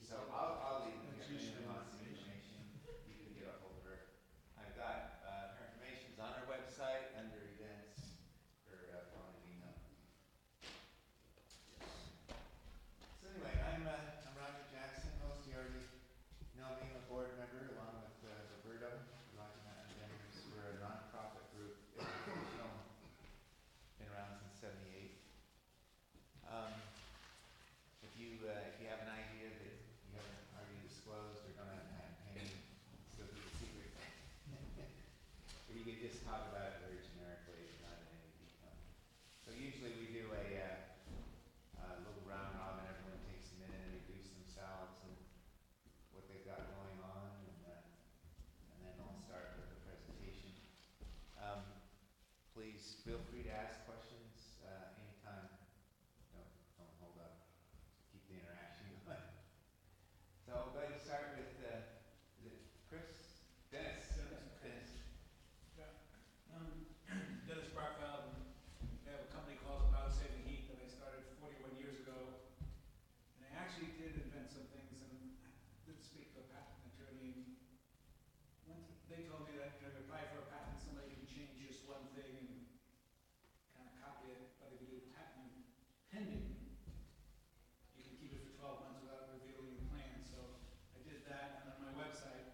So I'll leave anonymous information. You can get a hold of her. I've got her information's on her website under events or phone and email. So anyway, I'm Roger Jackson. Most of you already know me. I'm a board member along with Roberto. Roger and Dennis. We're a nonprofit group. Educational. Been around since '78. If you have an idea that you haven't already disclosed or don't have any, still keep a secret. Or you could just talk about it very generically, not in any detail. So usually we do a little round robin. Everyone takes a minute and introduce themselves and what they've got going on, and then I'll start with the presentation. Please feel free to ask questions anytime. Don't hold up. Keep the interaction going. So I'll go ahead and start with, is it Chris? Dennis. Dennis. Yeah. Dennis Barkveld. I have a company called About Saving Heat that I started 41 years ago. And I actually did invent some things and did speak to a patent attorney. They told me that if you apply for a patent, somebody can change just one thing and kind of copy it. But if you do patent pending, you can keep it for 12 months without revealing your plan. So I did that, and on my website,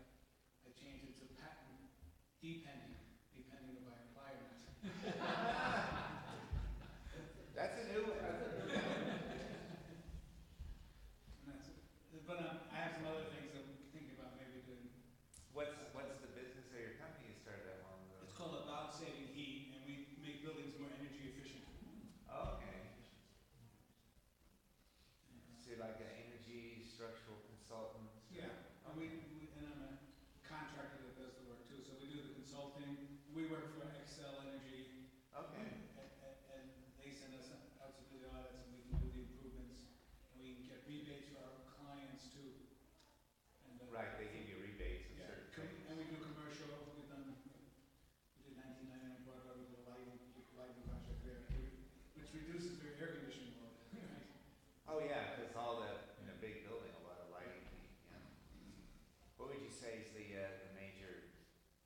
I changed it to patent depending, depending if I apply or not. That's a new one. And that's it. But I have some other things I'm thinking about maybe doing. What's the business of your company you started that long ago? It's called About Saving Heat, and we make buildings more energy efficient. Okay. So like an energy structural consultant? Yeah, and and I'm a contractor that does the work too. So we do the consulting. We work for Excel Energy. Okay. And they send us out to do the audits, and we can do the improvements, and we can get rebates for our clients too. And, Right, they give you rebates and yeah, certain things. and we do commercial. We did 1999, brought over the lighting contract there, which reduces their air conditioning load. Right? Oh yeah, because all the, in a big building, a lot of lighting, yeah. What would you say is the major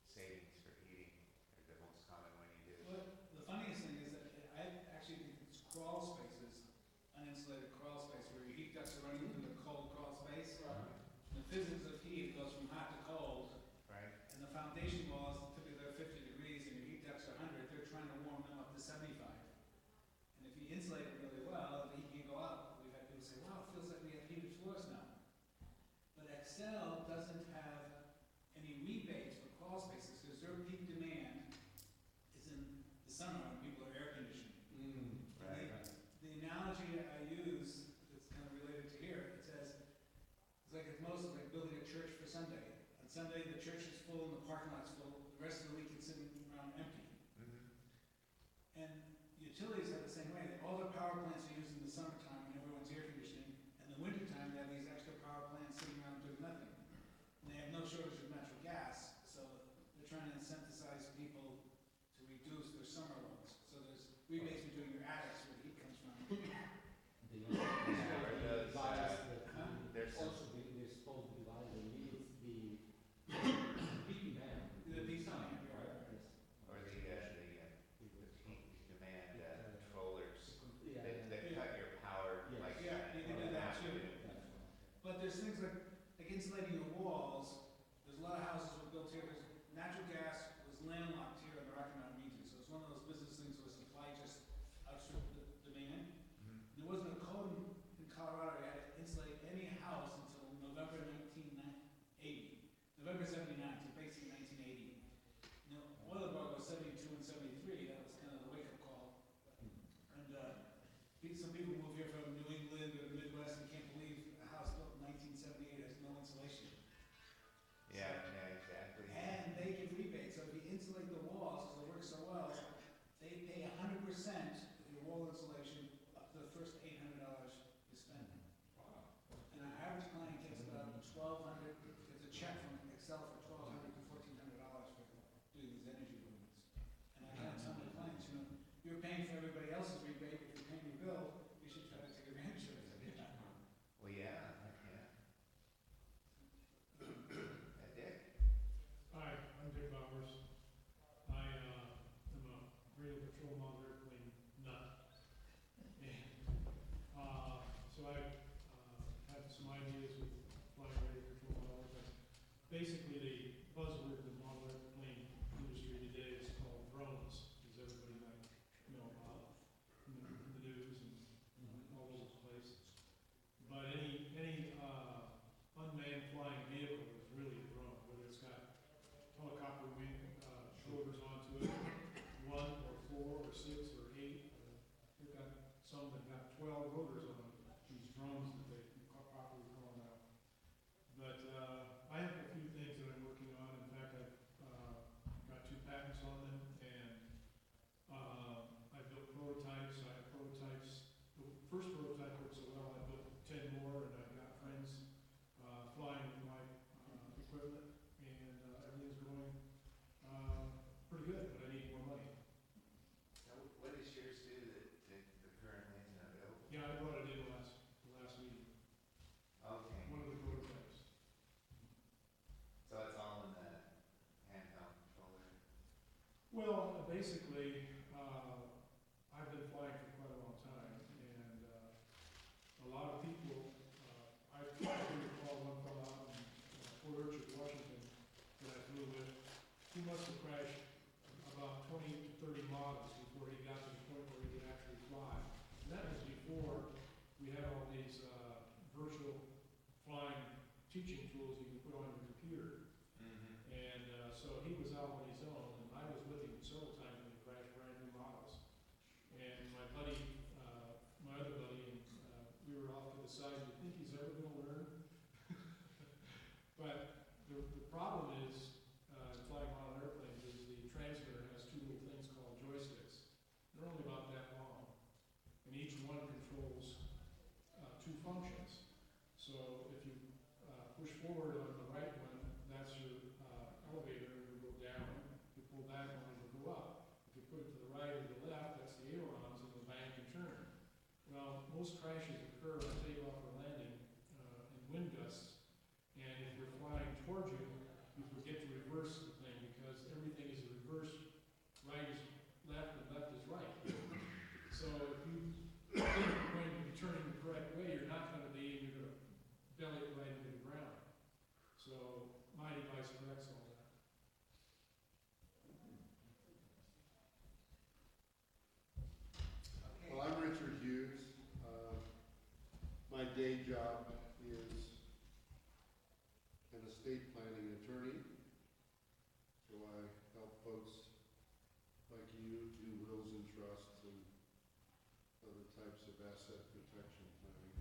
savings for heating, or the most common one you do? Well, the funniest thing is that I actually think it's crawl spaces, uninsulated crawl space, where your heat ducts are running through the cold crawl space. The physics of heat goes from hot to cold, Right? and the foundation walls, typically they're 50 degrees, and your heat ducts are 100, they're trying to warm them up to 75. And if you insulate it really well, the heat can go up. We've had people say, wow, it feels like we have heated floors now. But Excel doesn't have any rebates for crawl spaces, because their peak demand is in the summer when people are air conditioning. Right. The analogy I use, that's kind of related to here, it says, it's like it's mostly like building a church for Sunday. On Sunday, the church is full and the parking lot's full. The rest of the week, it's sitting around empty. Mm-hmm. And utilities are the same way. All their power plants are used in the summertime when everyone's air conditioning. In the wintertime, they have these extra power plants sitting around doing nothing. And they have no shortage of natural gas, so they're trying to incentivize people to reduce their summer loads. So there's rebates between your attics where the heat comes from. Yeah, or those, there's some, They're supposed to divide the needs, the heat demand. The peak time, Right. right? or the peak demand controllers Yeah, that cut your power Yes. like. Yeah, you can do that too. That's But there's things like insulating your walls. There's a lot of houses were built here. There's natural gas was landlocked here in the Rocky Mountain region, so it's one of those business things where supply just outstripped the demand. Mhm. There wasn't a code in Colorado that had to insulate any house until November 1980. November 79 to basically 1980. You know, oil bug was 72 and 73. That was kind of the wake-up call. And some people move here from New England or the Midwest and can't believe a house built in 1978 has no insulation. Yeah, exactly. And they give rebates, so if you insulate the walls, because it works so well, they pay 100% of your wall insulation up to the first $800 you spend. Wow. And our average client gets about $1,200, gets a check from Excel for $1,200 to $1,400 for doing these energy movements. And I kind of tell my clients, you're paying for everybody else's rebate, if you're paying your bill, you should try to take advantage of it. Well, yeah, yeah. teaching tools you can put on your computer. Mm-hmm. And so he was out on his own, and I was with him several times when he crashed brand new models. And my buddy, my other buddy, and we were off to the side. Do you think he's ever going to learn? But the problem is, flying model airplanes, is the transmitter has two little things called joysticks. They're only about that long, and each one controls two functions. So if you push forward on the right one, that's your elevator, and it'll go down. If you pull back on it, it'll go up. If you put it to the right or the left, that's the ailerons, and it'll bank and turn. Well, most crashes occur on takeoff or landing in wind gusts, and if you're flying towards you, you forget to reverse the thing because everything is reversed. Right is left and left is right. So if you think you're going to be turning the correct way, you're not going to be, and you're going to belly it right into the ground. So my device corrects all that. Okay. Well, I'm Richard Hughes. My day job is an estate planning attorney. So I help folks like you do wills and trusts and other types of asset protection planning.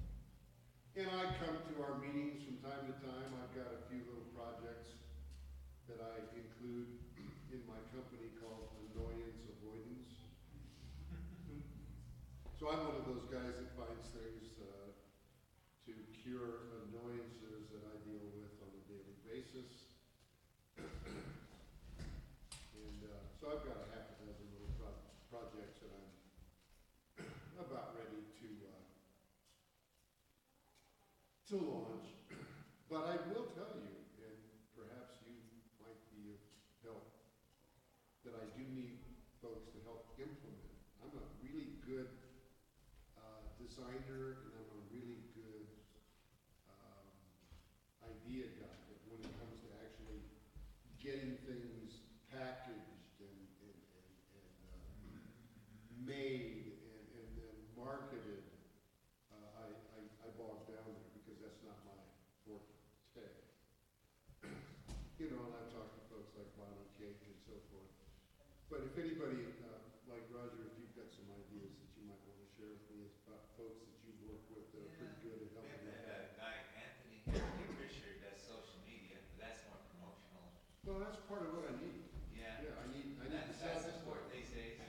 And I come to our meetings from time to time. I've got a few little projects that I include in my company called Annoyance Avoidance. So I'm one of those guys that finds things to cure annoyances that I deal with on a daily basis. And so I've got a half a dozen little projects that I'm about ready to launch. But I will tell you, and perhaps you might be of help, that I do need folks to help implement. I'm a really good designer, and I'm a really good idea guy. But when it comes to actually getting things packaged and made and then marketed, I bog down there because that's not my forte. You know, and I've talked to folks like Bonnie Cake and so forth. But if anybody, like Roger, if you've got some ideas that you might want to share with me about folks that you work with that are pretty good at We have helping that out. guy, Anthony Fisher, does social media, but that's more promotional. Well, that's part of what I need. Yeah. Yeah, I need to That's sell this important stuff. these days. Yeah.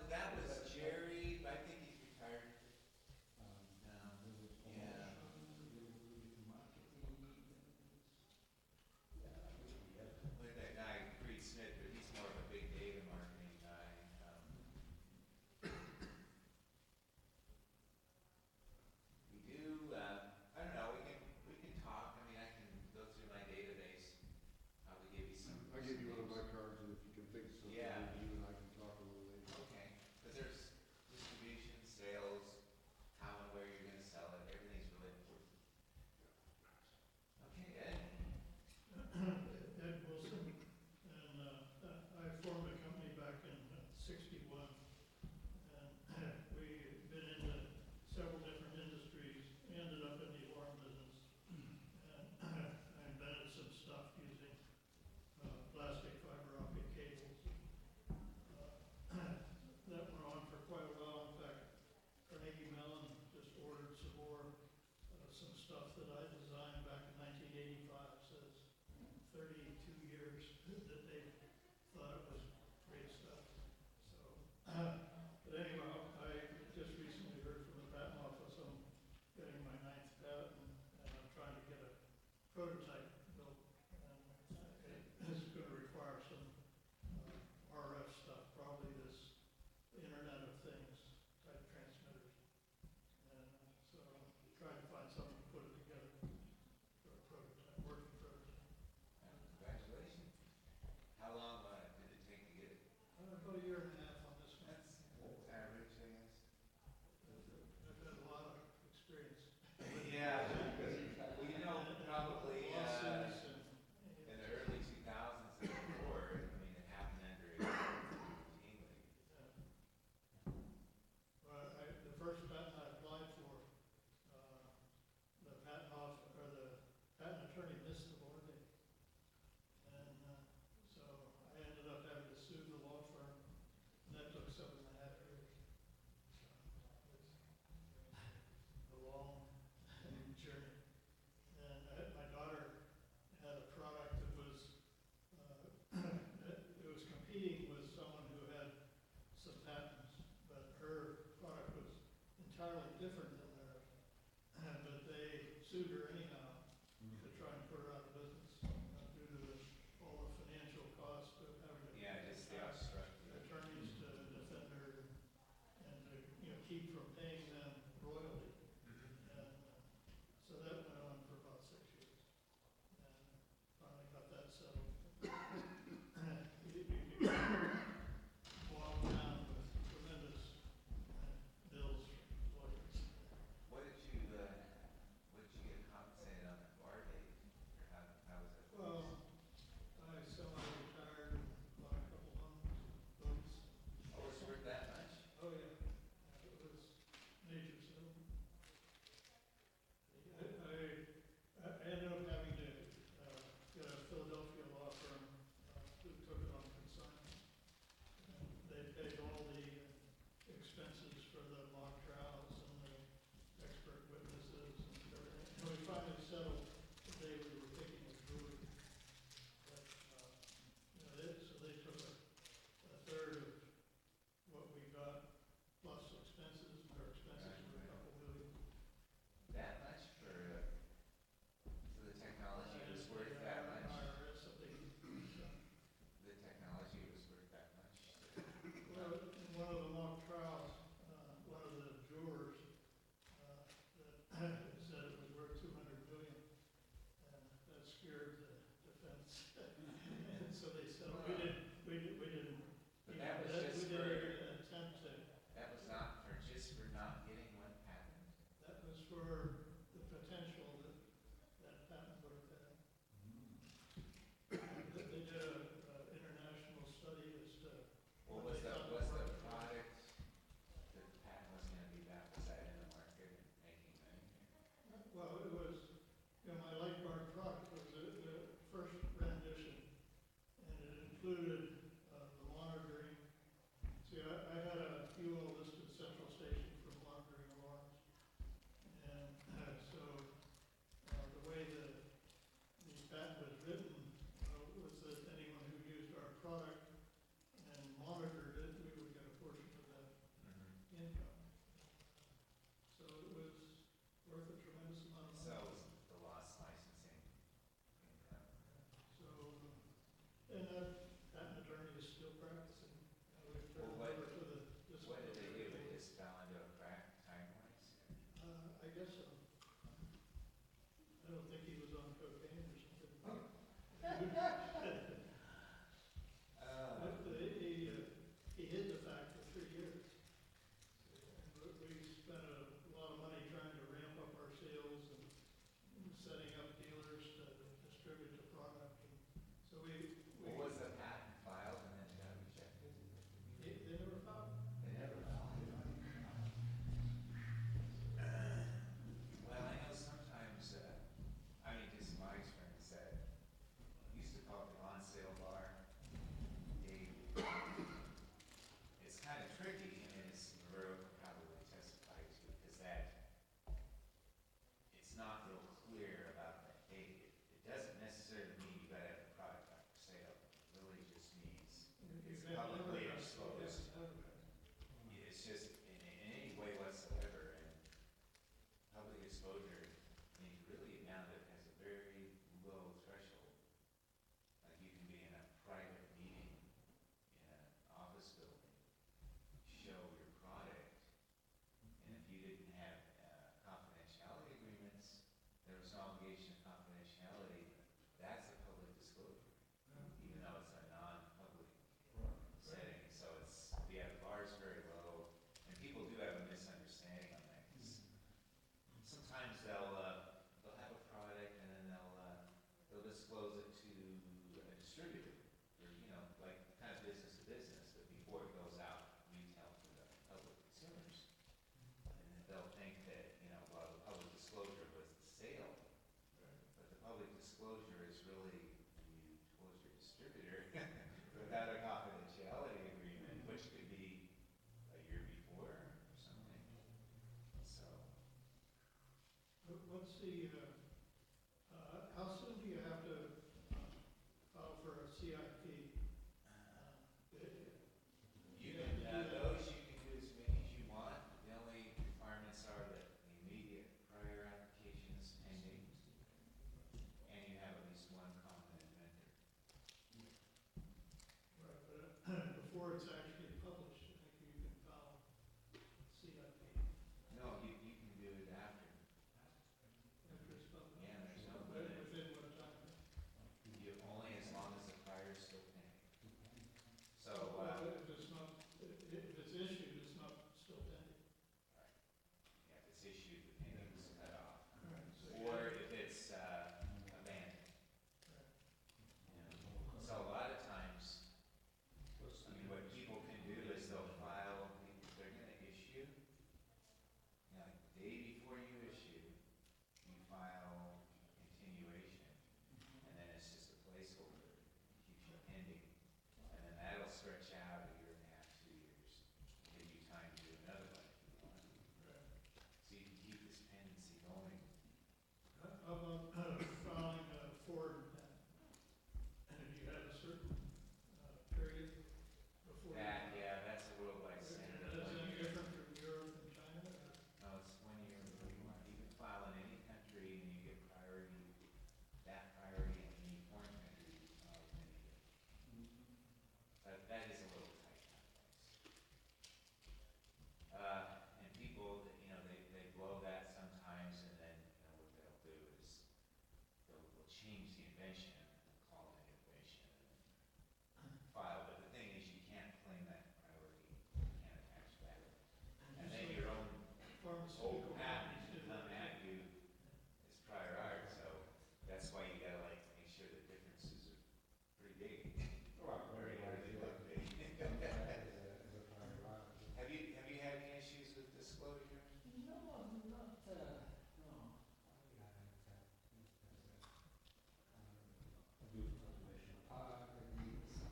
That was Jerry, I think he's retired. Yeah. Look at that guy, Creed Smith, but he's more of a big data marketing guy. We do, I don't know, we can talk, I mean, I can go through my database, probably give you some. I'll give you one of my cards, and if you can think of something, Yeah. maybe you and I can talk a little later. Okay, because there's distribution, sales, how and where you're gonna sell it, everything's really important. Okay, Ed? Ed Wilson, and I formed a company back in '61, and we've been into several different industries, ended up in the alarm business, and I invented some stuff using plastic fiber optic cables. That went on for quite a while. In fact, Carnegie Mellon just ordered some more, some stuff that I designed back in 1985, says 32 years that they thought it was great stuff. So, but anyhow, I just recently heard from the patent office, I'm getting my 9th patent, and I'm trying to get a prototype built. And it's going to require some RF stuff, probably this Internet of Things type transmitters. And so I'm trying to find something to put it together for a prototype, working prototype. Congratulations. How long did it take to get it? About a year and a half on this one. That's average, I guess. I've had a lot of experience. Yeah, well, you know, probably, Lawsuits in the early 2000s and before, I mean, it happened then very routinely. Well, different than theirs. But they sued her anyhow to try and put her out of business, due to all the financial costs of having to Yeah, just the hire obstructing. attorneys to defend her and to, keep from paying them royalty. And so that went on for about 6 years. And finally got that settled. You could walk around with tremendous bills from lawyers. What did you get compensated on the bar date? Or how was it? Well, I semi-retired and bought a couple homes, boats. Oh, it's worth that much? Oh, yeah. It was major settlement. I ended up having to get a Philadelphia law firm who took it on consignment. And they paid all the expenses for the mock trials and the expert witnesses and everything. And we finally settled the day we were picking a jury. But, so they took a third of what we got plus expenses. Our expenses were a couple million. That much for, so the technology was worth that much? IRS, I think. The technology was worth that much? Well, in one of the mock trials, one of the jurors, that said it was worth 200 million, and that scared the defense. And so they said, we didn't. But that was just We for, didn't attempt to, that was not for, just for not getting what happened. that was for the potential that patent would have had. They did a international study as to. What what was they the, thought was the market product that the patent was gonna be about, was that in the market and making money? Well, it was, my light bar product was the first rendition, and it included the monitoring. See, I had a fuel listed central station for monitoring alarms. And so the way the patent was written was that anyone who used our product and monitored it, we would get a portion of that income. So it was worth a tremendous amount of So money. it was the lost licensing income. So, and that patent attorney is still practicing. We've turned Well, it over to the What did they do? They disciplinary. just fell into a crack time-wise? I guess so. I don't think he was on cocaine or something. But he hid the fact for 3 years. And we spent a lot of money trying to ramp up our sales and setting up dealers to distribute the product. And so What was the patent filed and then got rejected? they never found it. They never filed it. Well, I know sometimes, just my experience that, used to call it the on-sale bar. It's kind of tricky, and it's, Roberto could probably testify to, because it's not real clear about that date. It doesn't necessarily mean you gotta have the product up for sale. It really just means it's publicly exposed. It's just in any way whatsoever, and public exposure, really now that has a very low threshold. Like you can be in a private meeting in an office building, show your product, and if you didn't have confidentiality agreements, there was no obligation of confidentiality, that's a public disclosure, even though it's a non-public setting. So the bar is very low, and people do have a misunderstanding on that, 'cause sometimes they'll have a product and then they'll disclose it to a distributor, or, like kind of business to business, but before it goes out retail to the public consumers. And they'll think that, well, the public disclosure was the sale, but the public disclosure is really you told your distributor without a confidentiality agreement, which could be a year before or something. So, What's the, how soon do you have to file for a CIP? those you can do as many as you want. The only requirements are that day before you issue, you file continuation, and then it's just a placeholder, it keeps you pending. And then that'll stretch out a year and a half, 2 years, give you time to do another one if you want. So you can keep this pendency going. How about filing a Ford patent? And if you have a certain period before. That, yeah, that's a worldwide standard. Is that any different from Europe and China? Or? No, it's 1 year before you want. You can file in any country and you get priority, that priority in any foreign country you can file in any year. But that is a little tight nowadays. And people, that, they blow that sometimes, and then, what they'll do is they'll change the invention and call it an invention and then file. But the thing is, you can't claim that priority. You can't attach that. And then your own Pharmaceutical old patent companies can do come that. at you as prior art, so that's why you gotta make sure the differences are pretty big. Very, they look big. Have you had any issues with disclosure? No, not, no.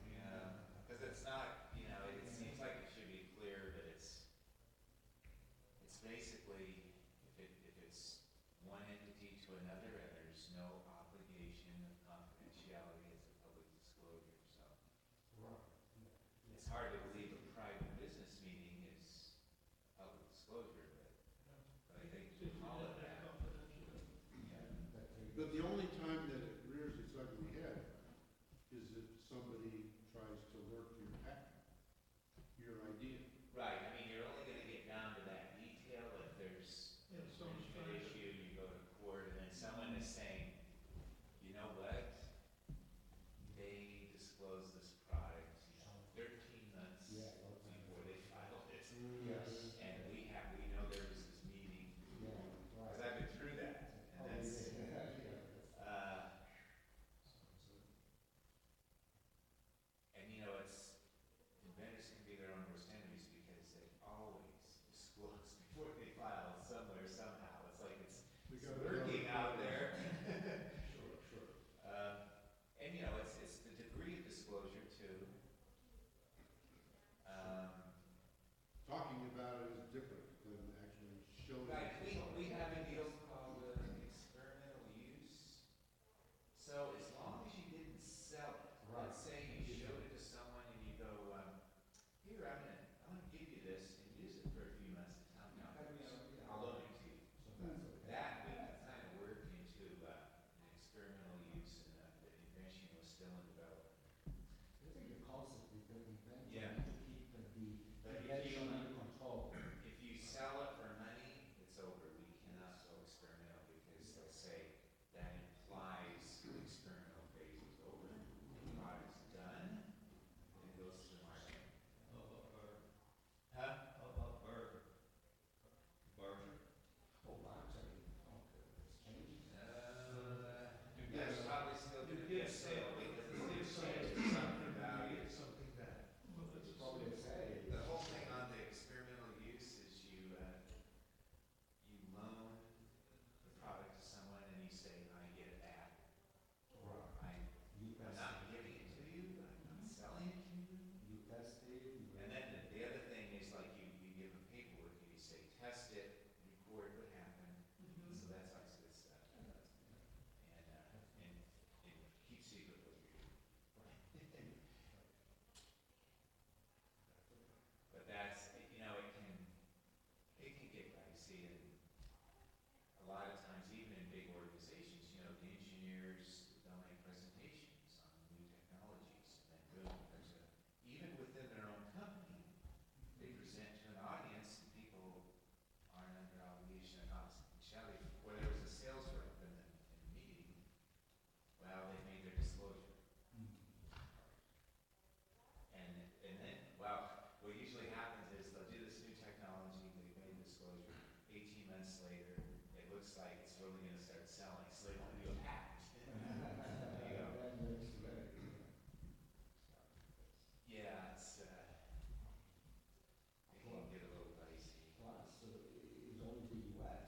Yeah, because it's not, it seems like it should be clear, but it's basically, if it's one entity to another, and there's no obligation of confidentiality as a public disclosure, so. It's hard to believe a private business meeting is public disclosure, but I think If we you call did it that that. confidentially. Yeah. But the only time that it rears its ugly head is if somebody tries to lurk your patent, your idea. Right, I mean, you're only gonna get down to that detail if there's Yeah, an someone's infringement trying to. issue, you go to court, and then someone is saying, you know what? They disclosed this product, 13 months before they filed it. And we know there was this meeting, because I've been through that, and that's, and it's, inventors can be their own worst enemies because they always disclose before they file somewhere, somehow. It's like it's lurking out there. Sure. And it's the degree of disclosure too. Talking about it is different than actually showing. Right, it to we somebody. have a deal called experimental use. So as long as you didn't sell it, let's say you showed it to someone and you go, here, I'm gonna give you this and use it for a few months to tell me how it works. I'll loan it to you. That we can kind of work into an experimental use, and the invention was still in development. Yeah. But if you sell it for money, it's over. We cannot go experimental because they'll say that implies the experimental phase is over. The product's done, and it goes to the market. Huh? There's probably still gonna be a sale because it's the exchange for something of value. Well, if it's The whole thing on the experimental use is you loan the product to someone and you say, I get it back. I'm not giving it to you, I'm not selling it to you. And then the other thing is like you give them paperwork and you say, test it, record what happened. Mhm. So that's always good stuff. And keep secret what you're doing. But that's, it can get dicey, and a lot of times, even in big organizations, the engineers, they'll make presentations on new technologies, and then boom, even within their own company, they present to an audience, and people aren't under obligation of confidentiality, or there was a sales rep in the meeting, well, they made their disclosure. And then, what usually happens is they'll do this new technology, they made a disclosure, 18 months later, it looks like it's really gonna start selling, so they want to do a patent. There you go. Yeah, it can get a little dicey. Plus, it was only the US.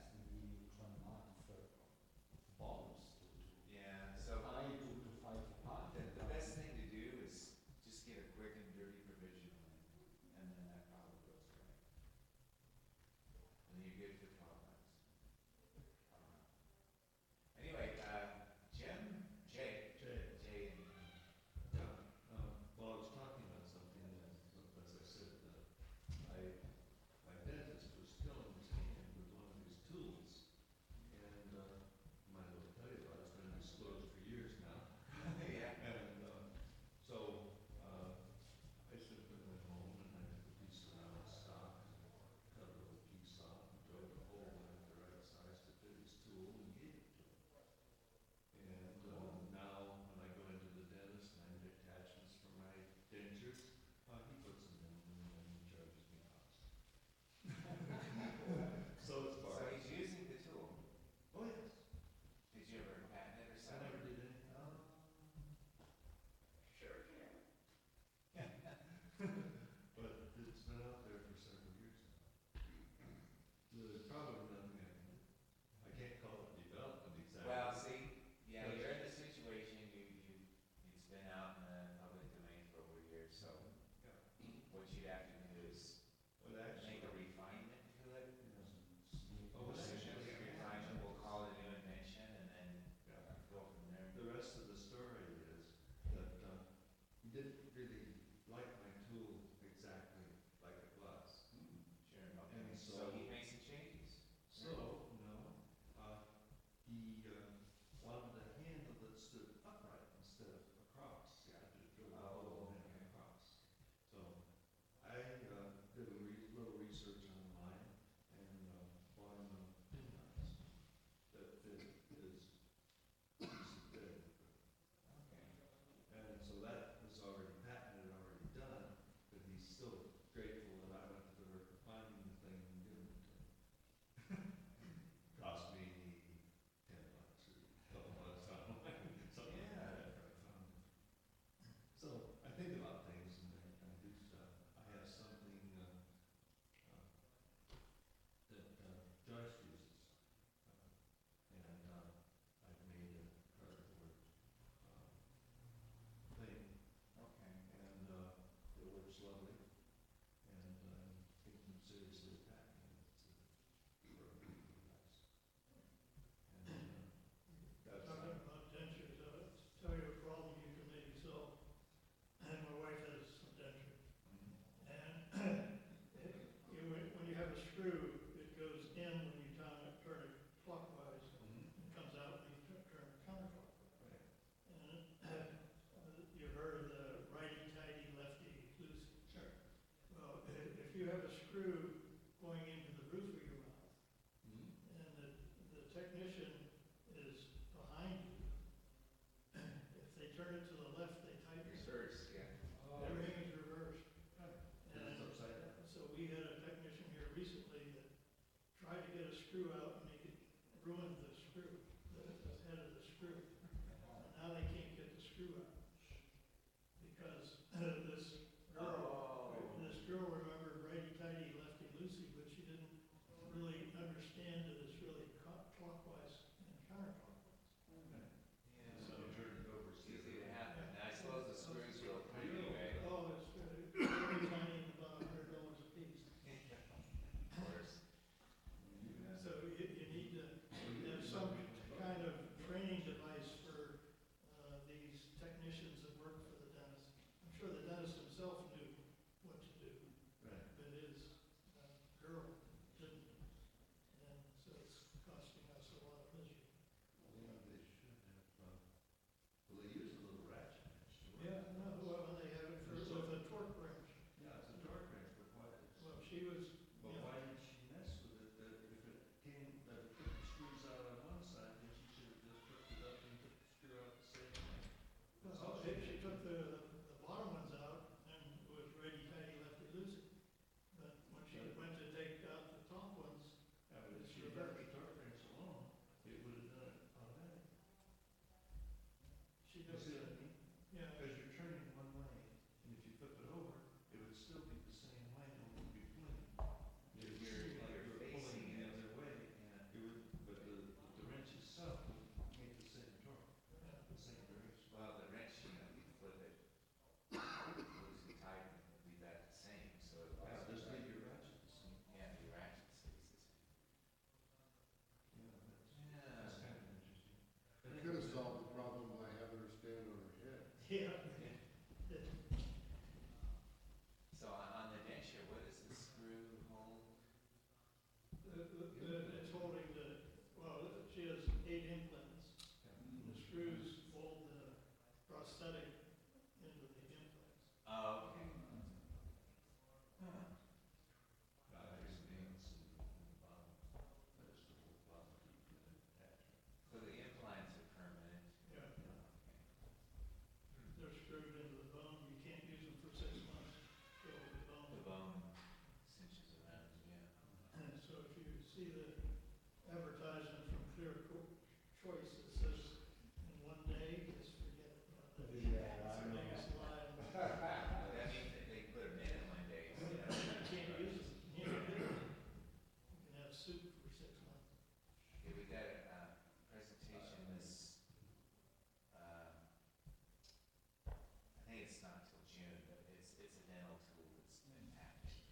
instead of across. You have to drill a Oh, hole and okay. across. So I did a little research online and bought him a pin knives that fit his piece of bit. Okay. And so that was already patented, already done, but he's still grateful that I went to work finding the thing and giving it to him. Cost me $10 or $12 something like that for a phone. So I think about things and I do stuff. I have something that Joyce uses. And I've made a cardboard thing Okay. and it works lovely. And I'm thinking seriously of packing it for a few guys. And that's Talking about dentures, tell you a problem you can maybe solve. And my wife has some dentures. And when you have a screw, it goes in when you turn it clockwise, and comes out when you turn it counterclockwise. right. And you've heard of the righty-tighty, lefty-loosey. Sure. Well, if you have a screw going into the roof of your mouth, and the technician is behind you, if they turn it to the left, they tighten it. Reverse, yeah. Everything is reversed. And And it's upside down. so we had a technician here recently that tried to get a screw out and he ruined the screw, the head of the screw. And now they can't get the screw out. Because this girl remembered righty-tighty, lefty-loosey, but she didn't really understand that it's really clockwise and counterclockwise. Yeah. So you turn it over. It's easy to happen. And I suppose the screws real tiny, right? Oh, it's very tiny and about $100 a piece. Of course. Yeah. So you need to have some kind of training device for these technicians that work for the dentist. I'm sure the dentist himself knew what to do, Right. but his girl didn't. And so it's costing us a lot of misery. Yeah, they should have, well, they use a little ratchet wrench to work. Yeah, no, well, they have it for, with a torque wrench. Yeah, it's a torque wrench, but why, Well, she was, but yeah, why did she mess with it, that if it came, that it took the screws out on one side, then she should have just hooked it up and took the screw out the same way. That's all well, she took the bottom ones out and it was righty-tighty, lefty-loosey. But when she went to take out the top ones, Yeah, but if It's she had left the reversed. torque wrench alone, it would have done it automatic. she You does, see what I mean? yeah. Because you're turning one way, and if you flip it over, it would still be the same way, and it would be pulling. You're- It's you're- like you're you're pulling facing the it. other way. Yeah. It would, but the wrench itself would make the same torque, the same direction. Well, the wrench, you know, you can flip it, loose and tight, and leave that the same, so it Yeah, lasts. just leave your ratchet the same. Yeah, your ratchet stays the same. Yeah, Yeah. that's kind of interesting. I could have solved the problem by having her stand on her head. Yeah. So on the denture, what is the screw hold? It's holding well, she has 8 implants. And the screws hold the prosthetic into the implants. Oh, okay. Huh. There's nails in the bottom, vegetable bottom, keep it attached. So the implants are permanent? Yeah. Okay. They're screwed into the bone. You can't use them for 6 months till the bone. The bone cinches around, yeah. And so if you see the advertisement from Clear Choice that says, in 1 day, just forget it. Yeah, It's the biggest lie. That means that they put them in 1 day, you know? You can't use it. You can't do it. You can have soup for 6 months. Okay, we got a presentation this, I think it's not till June, but it's a dental tool that's been patented,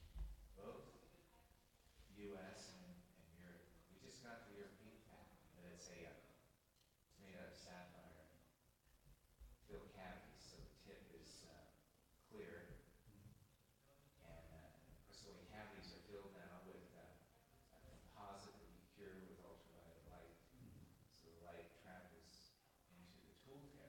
both US and Europe. We just got the European patent, but it's made out of sapphire, filled cavities, so the tip is clear. And of course, the way cavities are filled now with a composite that we cure with ultraviolet light. So the light travels into the tool tip.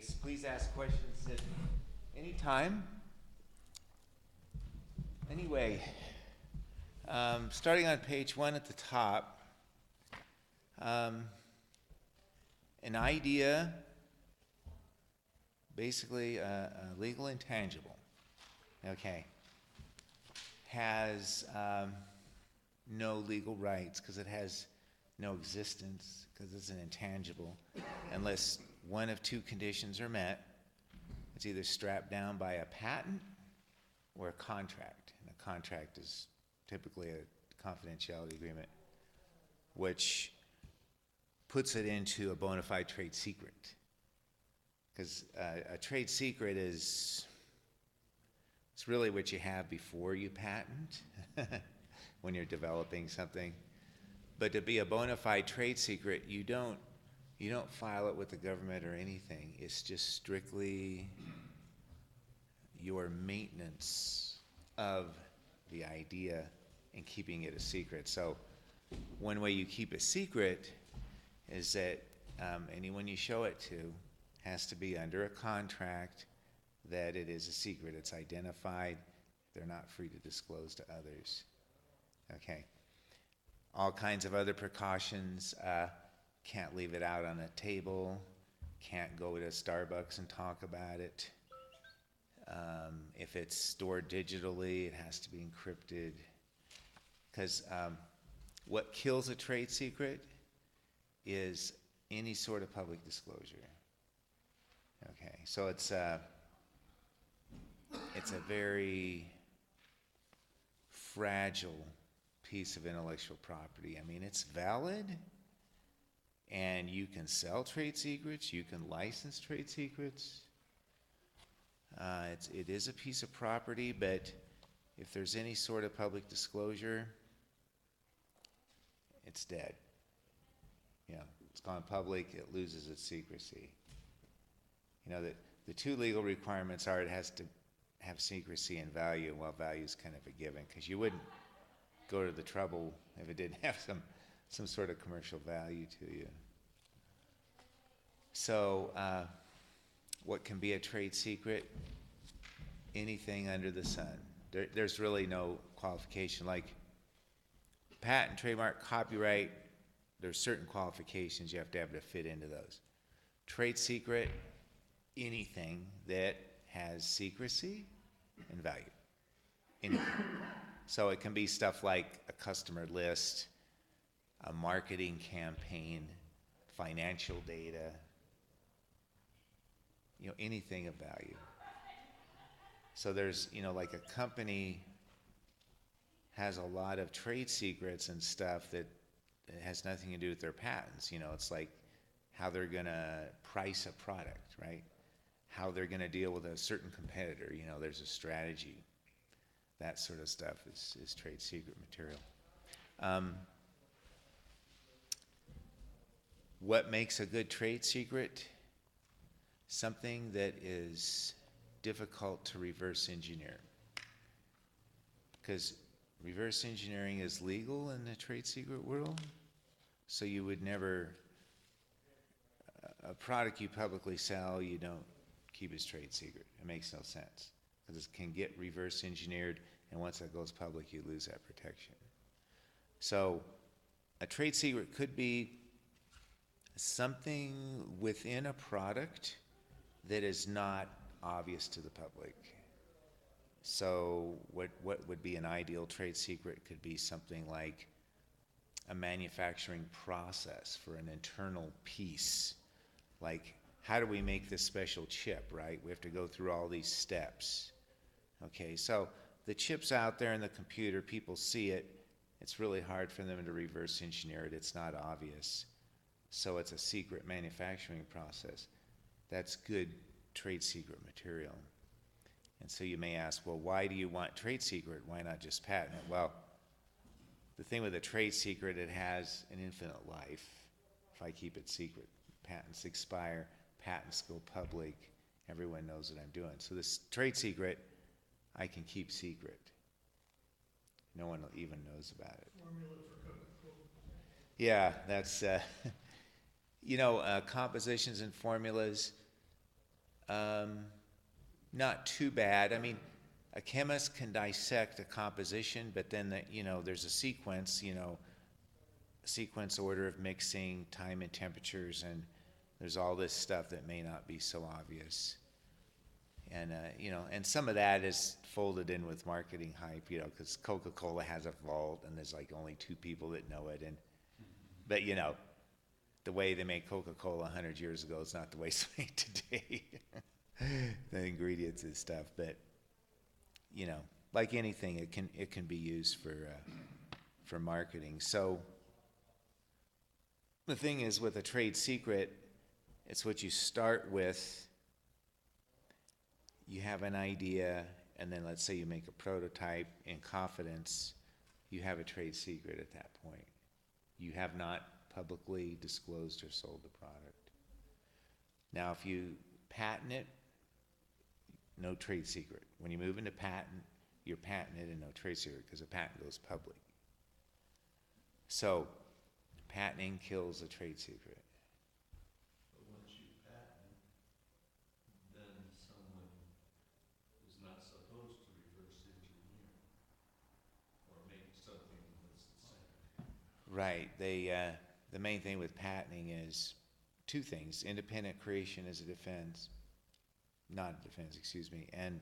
case, please ask questions at any time. Anyway, starting on page 1 at the top, an idea, basically a legal intangible, okay, has no legal rights because it has no existence, because it's an intangible, unless one of two conditions are met. It's either strapped down by a patent or a contract. And a contract is typically a confidentiality agreement, which puts it into a bona fide trade secret. Because a trade secret it's really what you have before you patent when you're developing something. But to be a bona fide trade secret, you don't file it with the government or anything. It's just strictly your maintenance of the idea and keeping it a secret. So one way you keep a secret is that anyone you show it to has to be under a contract that it is a secret. It's identified. They're not free to disclose to others. Okay. All kinds of other precautions. Can't leave it out on a table. Can't go to Starbucks and talk about it. If it's stored digitally, it has to be encrypted. Because what kills a trade secret is any sort of public disclosure. Okay, so it's a very fragile piece of intellectual property. I mean, it's valid, and you can sell trade secrets, you can license trade secrets. It is a piece of property, but if there's any sort of public disclosure, it's dead. You know, it's gone public, it loses its secrecy. You know, the two legal requirements are it has to have secrecy and value. Well, value is kind of a given, because you wouldn't go to the trouble if it didn't have some sort of commercial value to you. So what can be a trade secret? Anything under the sun. There's really no qualification. Like patent, trademark, copyright, there's certain qualifications you have to fit into those. Trade secret, anything that has secrecy and value. Anything. So it can be stuff like a customer list, a marketing campaign, financial data, you know, anything of value. So there's, you know, like a company has a lot of trade secrets and stuff that has nothing to do with their patents. You know, it's like how they're going to price a product, right? How they're going to deal with a certain competitor. You know, there's a strategy. That sort of stuff is trade secret material. What makes a good trade secret? Something that is difficult to reverse engineer. Because reverse engineering is legal in the trade secret world, so you would never, a product you publicly sell, you don't keep as trade secret. It makes no sense, because it can get reverse engineered, and once that goes public, you lose that protection. So a trade secret could be something within a product that is not obvious to the public. So what would be an ideal trade secret could be something like a manufacturing process for an internal piece. Like, how do we make this special chip, right? We have to go through all these steps. Okay, so the chip's out there in the computer, people see it. It's really hard for them to reverse engineer it. It's not obvious. So it's a secret manufacturing process. That's good trade secret material. And so you may ask, well, why do you want trade secret? Why not just patent it? Well, the thing with a trade secret, it has an infinite life if I keep it secret. Patents expire, patents go public, everyone knows what I'm doing. So this trade secret, I can keep secret. No one even knows about it. Formula for Coca-Cola. Yeah, that's, you know, compositions and formulas, Not too bad. I mean, a chemist can dissect a composition, but then there's a sequence, sequence order of mixing, time and temperatures, and there's all this stuff that may not be so obvious. And and some of that is folded in with marketing hype, because Coca-Cola has a vault, and there's like only 2 people that know it, but the way they make Coca-Cola 100 years ago is not the way it's made today. The ingredients and stuff, but like anything, it can be used for marketing. So the thing is, with a trade secret, it's what you start with. You have an idea, and then let's say you make a prototype in confidence, you have a trade secret at that point. You have not publicly disclosed or sold the product. Now, if you patent it, no trade secret. When you move into patent, you're patented and no trade secret, because a patent goes public. So, patenting kills a trade secret. But once you patent, then someone is not supposed to reverse engineer or make something that's the same. Right. The main thing with patenting is 2 things. Independent creation is a defense. Not a defense, excuse me. And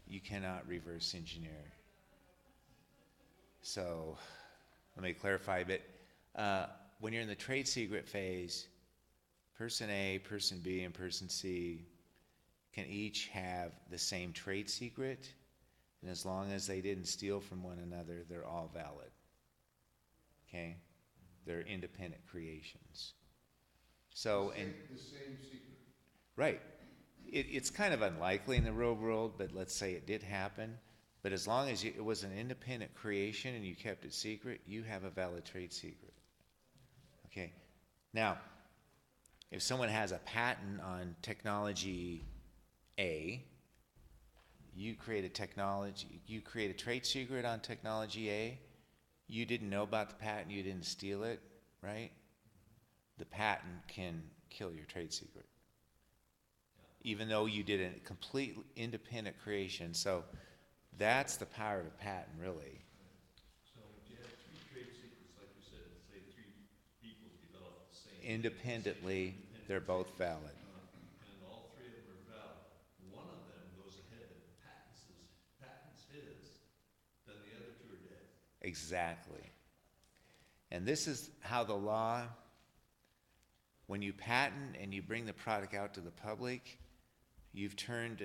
you cannot reverse engineer. So let me clarify a bit. When you're in the trade secret phase, person A, person B, and person C can each have the same trade secret, and as long as they didn't steal from one another, they're all valid. Okay? They're independent creations. So, The same secret. right. It's kind of unlikely in the real world, but let's say it did happen. But as long as it was an independent creation and you kept it secret, you have a valid trade secret. Okay? Now, if someone has a patent on technology A, you create a trade secret on technology A, you didn't know about the patent, you didn't steal it, right? The patent can kill your trade secret. Even though you did a complete independent creation. So that's the power of a patent, really. So if you have 3 trade secrets, like you said, say 3 people develop the same. Independently, they're both valid. And all 3 of them are valid. One of them goes ahead and patents his, then the other 2 are dead. Exactly. And this is how the law, when you patent and you bring the product out to the public, you've turned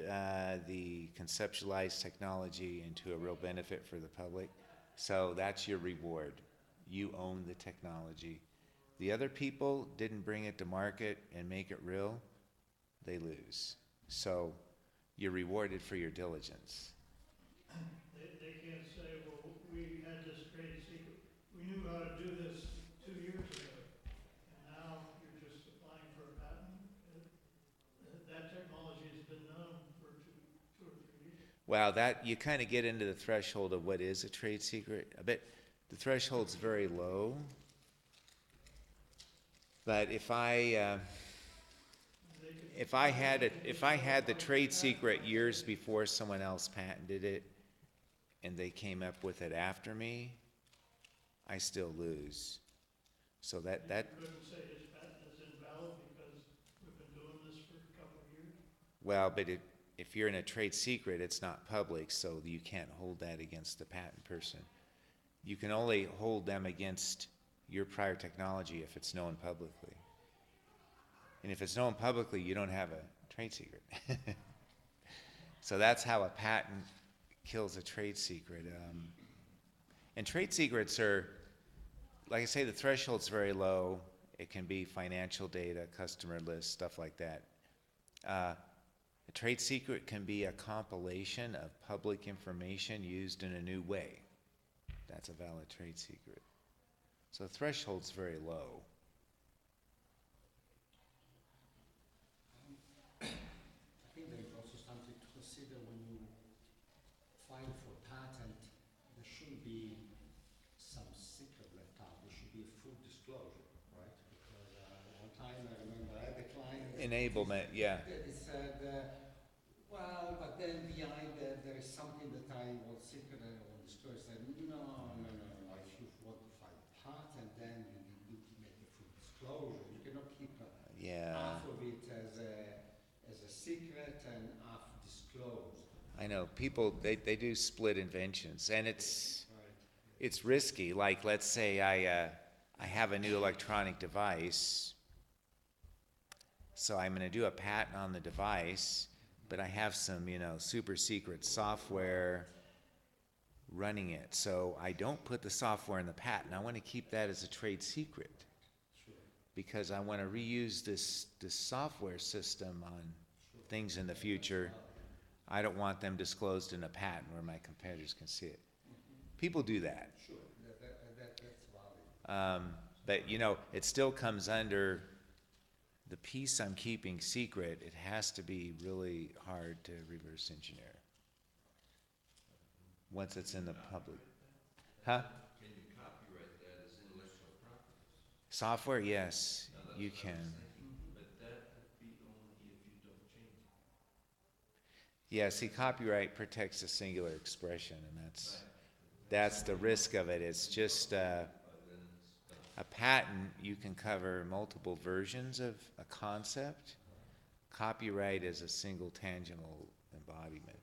the conceptualized technology into a real benefit for the public. So that's your reward. You own the technology. The other people didn't bring it to market and make it real, they lose. So you're rewarded for your diligence. They can't say, well, we had this trade secret, we knew how to do this 2 years ago, and now you're just applying for a patent? That technology has been known for 2 or 3 years. Well, that you kind of get into the threshold of what is a trade secret. I bet the threshold's very low. But if I had the trade secret years before someone else patented it, and they came up with it after me, I still lose. So that You couldn't say his patent is invalid because we've been doing this for a couple of years? well, but if you're in a trade secret, it's not public, so you can't hold that against the patent person. You can only hold them against your prior technology if it's known publicly. And if it's known publicly, you don't have a trade secret. So that's how a patent kills a trade secret. And trade secrets are, like I say, the threshold's very low. It can be financial data, customer lists, stuff like that. A trade secret can be a compilation of public information used in a new way. That's a valid trade secret. So the threshold's very low. I think there is also something to consider when you file for patent. There shouldn't be some secret left out. There should be a full disclosure, right? Because time, I remember I had a client. Enablement, yeah. He said, well, but then behind that, there is something that I will secret and I will disclose. I said, no. If you want to file a patent, then you need to make a full disclosure. You cannot keep Yeah. half of it as a secret and half disclosed. I know, people, they do split inventions, and it's Right. risky. Like, let's say I have a new electronic device, so I'm gonna do a patent on the device, but I have some, super secret software running it. So I don't put the software in the patent. I wanna keep that as a trade secret, Sure. because I wanna reuse this software system on things in the future. I don't want them disclosed in a patent where my competitors can see it. People do that. Sure, that's valid. But it still comes under the piece I'm keeping secret. It has to be really hard to reverse engineer once it's in the public. Huh? Can you copyright that as intellectual property? Software, yes, Now, that's you what I was can. thinking, but that would be only if you don't change it. Yeah, see, copyright protects a singular expression, and Right. that's the risk of it. It's just Then it's done. a patent. You can cover multiple versions of a concept. Copyright is a single tangible embodiment.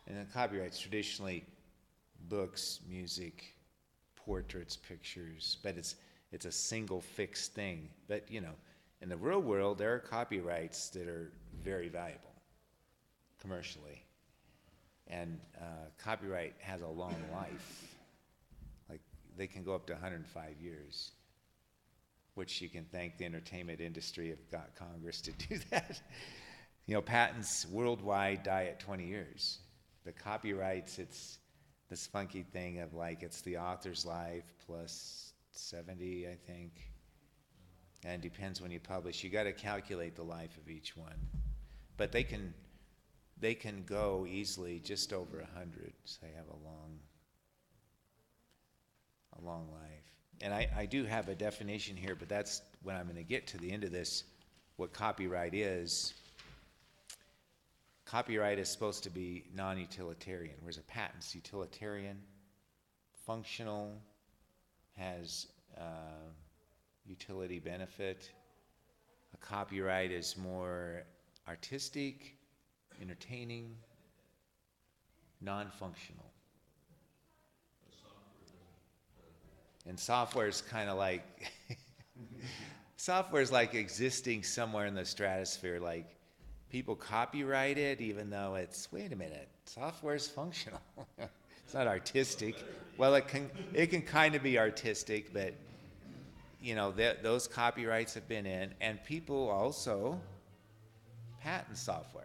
And then copyright's traditionally books, music, portraits, pictures, but it's a single fixed thing. But in the real world, there are copyrights that are very valuable commercially. And copyright has a long life. Like, they can go up to 105 years, which you can thank the entertainment industry have got Congress to do that. Patents worldwide die at 20 years. The copyrights, it's this funky thing of it's the author's life plus 70, I think. And it depends when you publish. You got to calculate the life of each one. But they can go easily just over 100, so they have a long life. And I do have a definition here, but that's when I'm going to get to the end of this, what copyright is. Copyright is supposed to be non-utilitarian, whereas a patent's utilitarian, functional, has utility benefit. A copyright is more artistic, entertaining, non-functional. And software is kind of like software is like existing somewhere in the stratosphere. Like, people copyright it even though it's, wait a minute, software is functional. It's not artistic. Well, it can kind of be artistic, but those copyrights have been in, and people also patent software.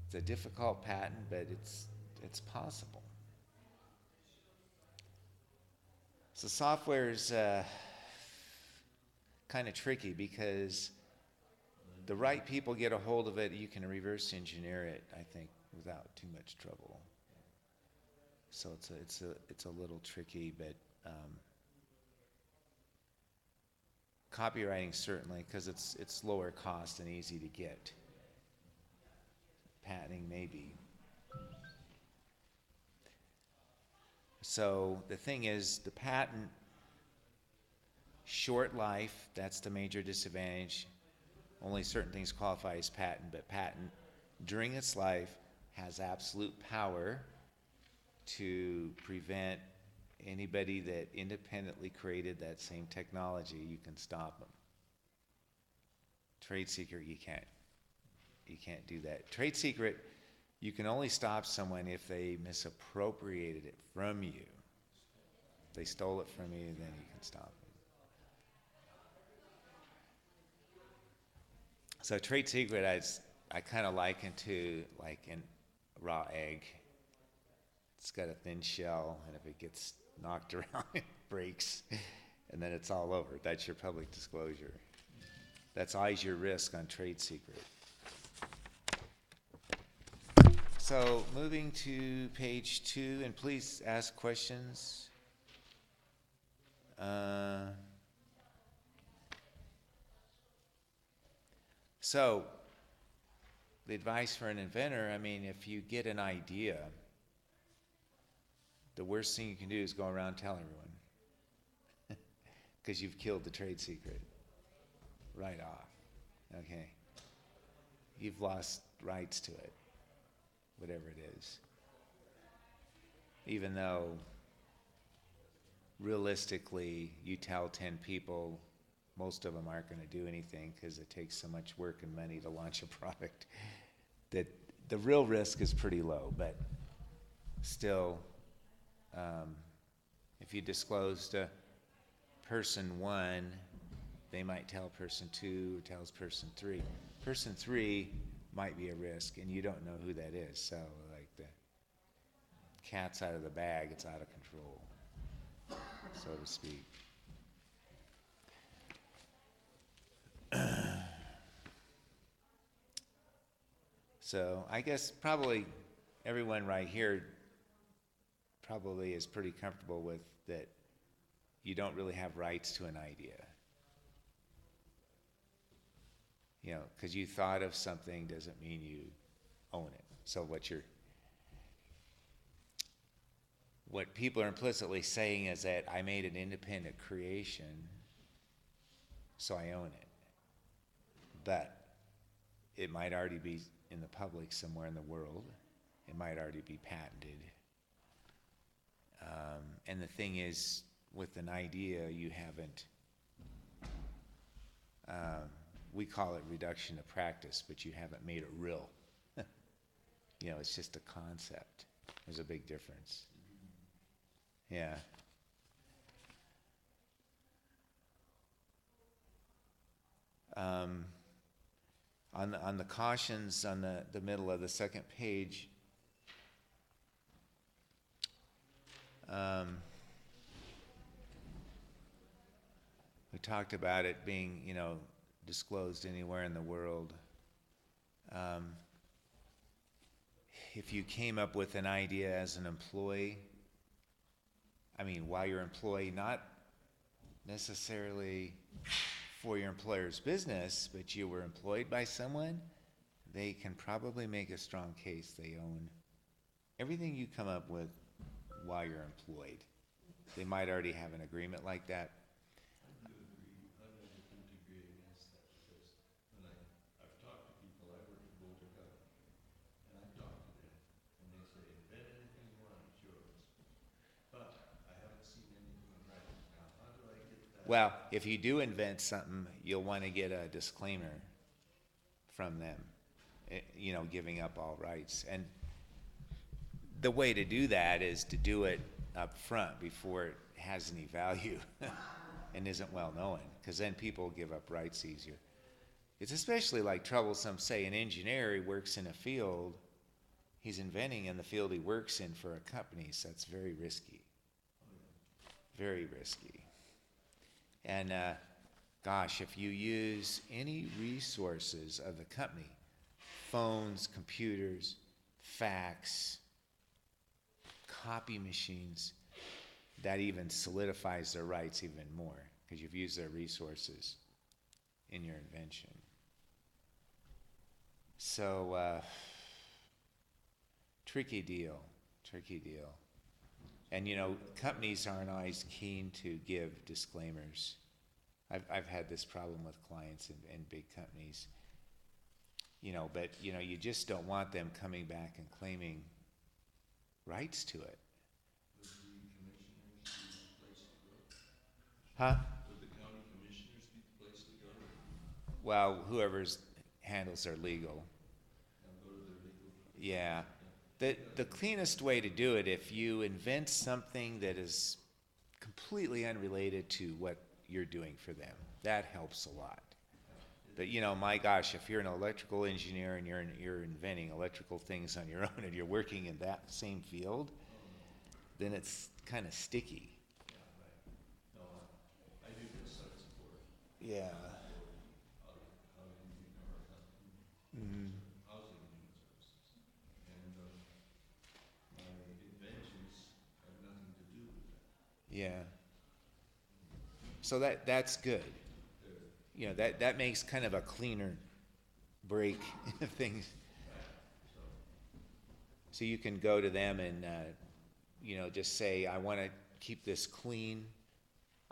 It's a difficult patent, but it's possible. So software is kind of tricky because the right people get a hold of it, you can reverse engineer it, I think, without too much trouble. So it's a little tricky, but copywriting certainly, because it's lower cost and easy to get. Patenting maybe. So the thing is, the patent, short life, that's the major disadvantage. Only certain things qualify as patent, but patent during its life has absolute power to prevent anybody that independently created that same technology. You can stop them. Trade secret, you can't do that. Trade secret, you can only stop someone if they misappropriated it from you. If they stole it from you, then you can stop them. So trade secret, I kind of liken to like a raw egg. It's got a thin shell, and if it gets knocked around, it breaks, and then it's all over. That's your public disclosure. That's always your risk on trade secret. So moving to page 2, and please ask questions. So, the advice for an inventor, I mean, if you get an idea, the worst thing you can do is go around telling everyone. Because you've killed the trade secret right off. Okay? You've lost rights to it, whatever it is. Even though realistically you tell 10 people, most of them aren't going to do anything because it takes so much work and money to launch a product that the real risk is pretty low. But still, if you disclose to person 1, they might tell person 2, who tells person 3. Person 3 might be a risk, and you don't know who that is. So, like, the cat's out of the bag, it's out of control, so to speak. So I guess probably everyone right here probably is pretty comfortable with that you don't really have rights to an idea. You know, because you thought of something doesn't mean you own it. So what people are implicitly saying is that I made an independent creation, so I own it. But it might already be in the public somewhere in the world. It might already be patented. And the thing is, with an idea, you haven't, we call it reduction to practice, but you haven't made it real. You know, it's just a concept. There's a big difference. Yeah. On the cautions on the middle of the second page, we talked about it being, you know, disclosed anywhere in the world. If you came up with an idea as an employee, I mean, while you're employee, not necessarily for your employer's business, but you were employed by someone, they can probably make a strong case they own everything you come up with while you're employed. They might already have an agreement like that. I do agree. I would agree against that because when I've talked to people, I work at Boulder County, and I've talked to them, and they say, invent anything you want, it's yours. But I haven't seen anything in writing. Now, how do I get that? Well, if you do invent something, you'll want to get a disclaimer from them, you know, giving up all rights. And the way to do that is to do it up front before it has any value and isn't well known, because then people give up rights easier. It's especially like troublesome, say an engineer, he works in a field, he's inventing in the field he works in for a company, so that's very risky. Very risky. And gosh, if you use any resources of the company, phones, computers, fax, copy machines, that even solidifies their rights even more, because you've used their resources in your invention. So, tricky deal. And you know, companies aren't always keen to give disclaimers. I've had this problem with clients in big companies. You know, but you know, you just don't want them coming back and claiming rights to it. Would the commissioners be the place to go? Huh? Would the county commissioners be the place to go? Well, whoever handles their legal. And go to their legal? Yeah. The cleanest way to do it, if you invent something that is completely unrelated to what you're doing for them, that helps a lot. But you know, my gosh, if you're an electrical engineer and you're inventing electrical things on your own and you're working in that same field, then it's kind of sticky. Yeah, right. No, I do get such support. Yeah. Housing or Mm-hmm. housing human services. And my inventions have nothing to do with that. Yeah. So that's good. You know, that makes kind of a cleaner break things. So you can go to them and, just say, I want to keep this clean.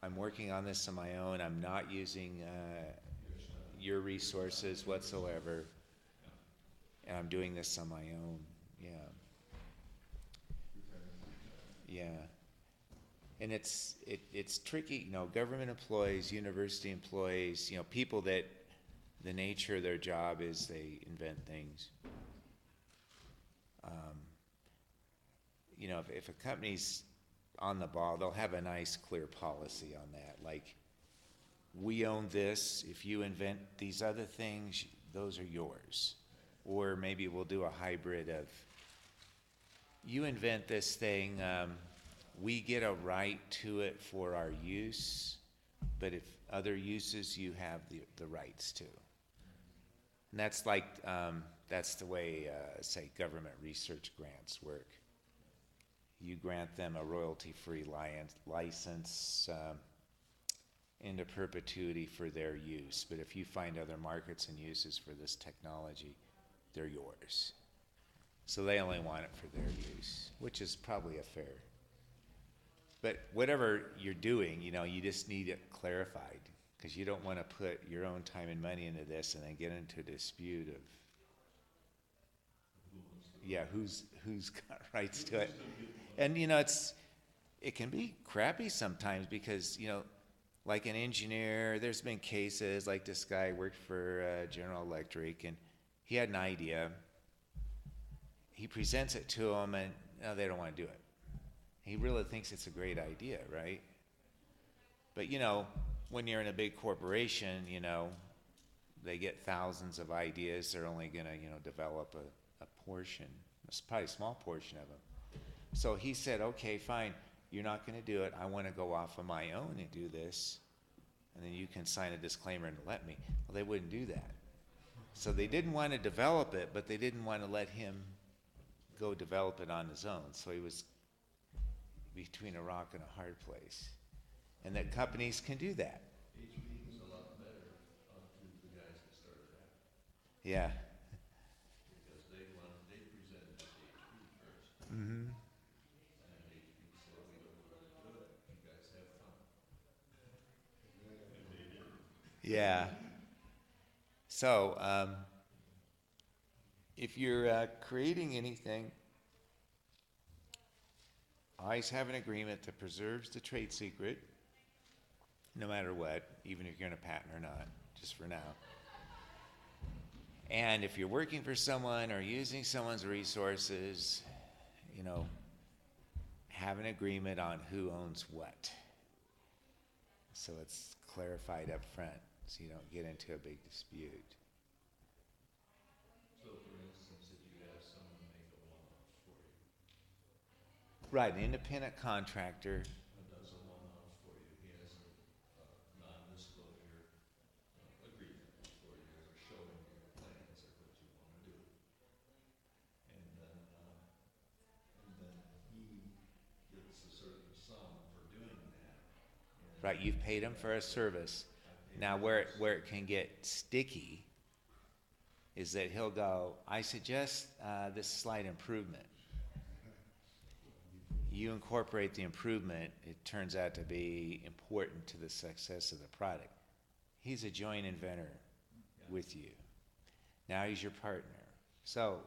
I'm working on this on my own. I'm not using your resources whatsoever. And I'm doing this on my own. Yeah. Yeah. And it's tricky, government employees, university employees, people that the nature of their job is they invent things. If a company's on the ball, they'll have a nice, clear policy on that. Like, we own this. If you invent these other things, those are yours. Or maybe we'll do a hybrid of, you invent this thing, we get a right to it for our use, but if other uses, you have the rights to. And that's like, that's the way, say, government research grants work. You grant them a royalty-free license into perpetuity for their use. But if you find other markets and uses for this technology, they're yours. So they only want it for their use, which is probably a fair. But whatever you're doing, you just need it clarified, because you don't want to put your own time and money into this and then get into a dispute of, who's got rights to it. And, it can be crappy sometimes because, like an engineer, there's been cases like this guy worked for General Electric, and he had an idea. He presents it to them, and they don't want to do it. He really thinks it's a great idea, right? But, when you're in a big corporation, they get thousands of ideas. They're only going to, develop a portion, probably a small portion of them. So he said, okay, fine, you're not going to do it. I want to go off on my own and do this. And then you can sign a disclaimer and let me. Well, they wouldn't do that. So they didn't want to develop it, but they didn't want to let him go develop it on his own. So he was between a rock and a hard place. And that companies can do that. HP was a lot better to the guys that started that, Yeah. because they presented it to HP first. Mm-hmm. And HP said, we don't want to do it, you guys have fun. And they did. Yeah. So, if you're creating anything, always have an agreement that preserves the trade secret, no matter what, even if you're going to patent or not, just for now. And if you're working for someone or using someone's resources, have an agreement on who owns what. So it's clarified up front, so you don't get into a big dispute. So for instance, if you have someone make a one-off for you, Right, an independent contractor. does a one-off for you, he has a non-disclosure agreement for you, or showing you your plans or what you want to do. And then he gets a certain sum for doing that. And Right, you've paid him for a service. I pay Now, him where for it can get sticky is that he'll go, I suggest this slight improvement. You incorporate the improvement, it turns out to be important to the success of the product. He's a joint inventor with you. Now he's your partner. So,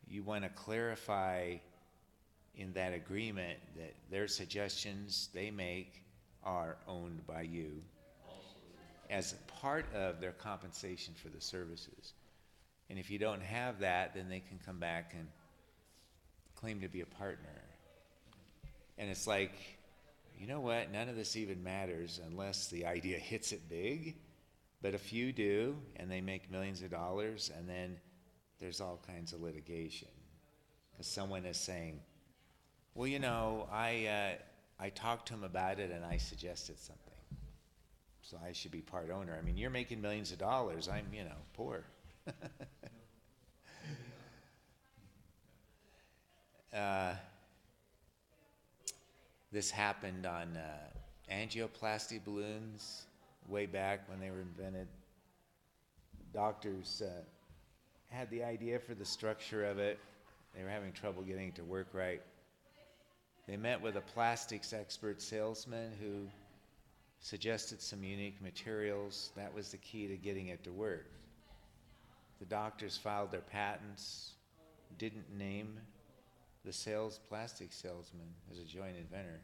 you want to clarify in that agreement that their suggestions they make are owned by you as part of their compensation for the services. And if you don't have that, then they can come back and claim to be a partner. And it's like, you know what, none of this even matters unless the idea hits it big. But a few do, and they make millions of dollars, and then there's all kinds of litigation. Because someone is saying, well, I talked to him about it and I suggested something. So I should be part owner. I mean, you're making millions of dollars. I'm, poor. This happened on angioplasty balloons way back when they were invented. doctors had the idea for the structure of it. They were having trouble getting it to work right. They met with a plastics expert salesman who suggested some unique materials. That was the key to getting it to work. The doctors filed their patents, didn't name the plastic salesman as a joint inventor.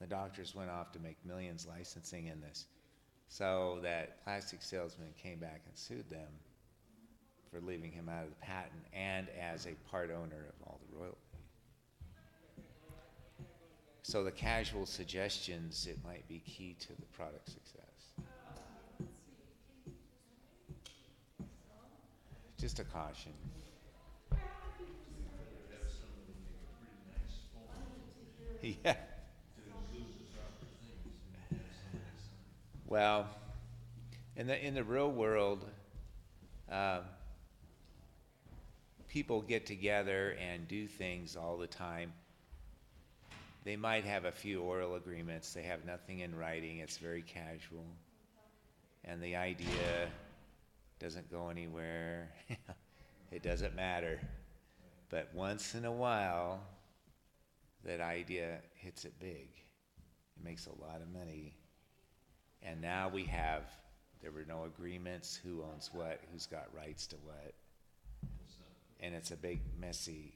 The doctors went off to make millions licensing in this. So that plastic salesman came back and sued them for leaving him out of the patent and as a part owner of all the royalty. So the casual suggestions, it might be key to the product success. Just a caution. Yeah. Well, in the real world, people get together and do things all the time. They might have a few oral agreements. They have nothing in writing. It's very casual. And the idea doesn't go anywhere. It doesn't matter. But once in a while, that idea hits it big. It makes a lot of money. And now there were no agreements, who owns what, who's got rights to what. And it's a big, messy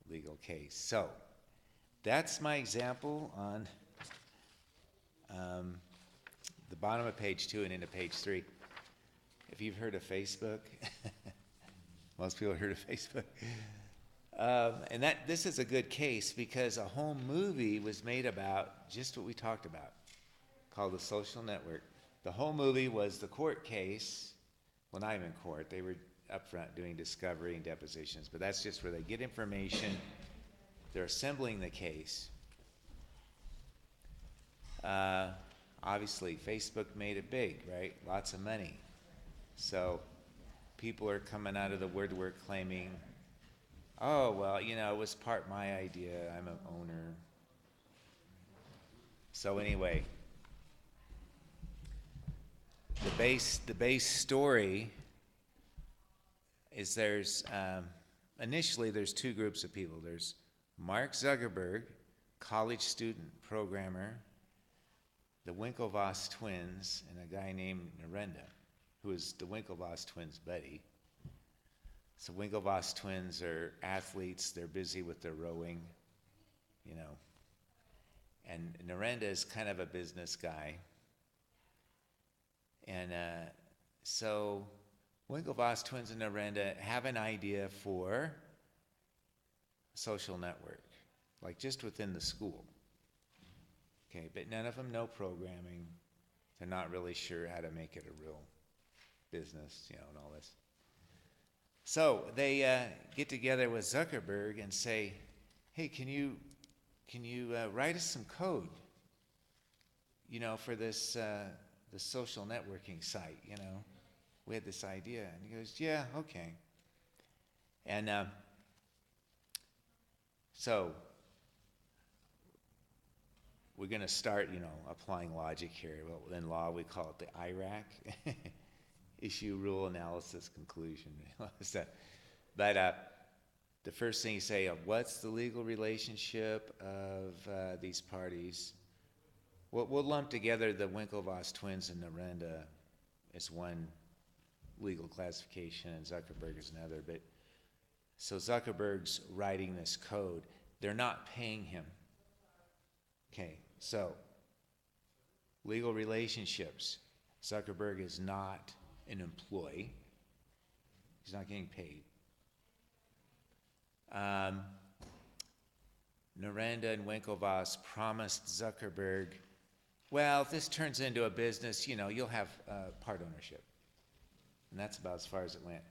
legal case. So, that's my example on the bottom of page 2 and into page 3. If you've heard of Facebook, most people have heard of Facebook. And this is a good case because a home movie was made about just what we talked about, called The Social Network. The whole movie was the court case. Well, not even court. They were up front doing discovery and depositions, but that's just where they get information. They're assembling the case. Obviously, Facebook made it big, right? Lots of money. So people are coming out of the woodwork claiming, oh, well, it was part my idea. I'm an owner. So anyway, the base story is initially there's two groups of people. There's Mark Zuckerberg, college student programmer, the Winklevoss twins, and a guy named Narendra, who is the Winklevoss twins' buddy. So Winklevoss twins are athletes. They're busy with their rowing, And Narendra is kind of a business guy. And so Winklevoss twins and Narendra have an idea for a social network, like just within the school. Okay, but none of them know programming. They're not really sure how to make it a real business, and all this. So they get together with Zuckerberg and say, hey, can you write us some code, for this the social networking site, We had this idea. And he goes, yeah, okay. And so we're going to start, applying logic here. Well, in law, we call it the IRAC, issue, rule, analysis, conclusion. But the first thing you say, what's the legal relationship of these parties? We'll lump together the Winklevoss twins and Narendra as one legal classification, and Zuckerberg is another. But so Zuckerberg's writing this code. They're not paying him. Okay, so legal relationships. Zuckerberg is not an employee. He's not getting paid. Narendra and Winklevoss promised Zuckerberg, well, if this turns into a business, you'll have part ownership. And that's about as far as it went.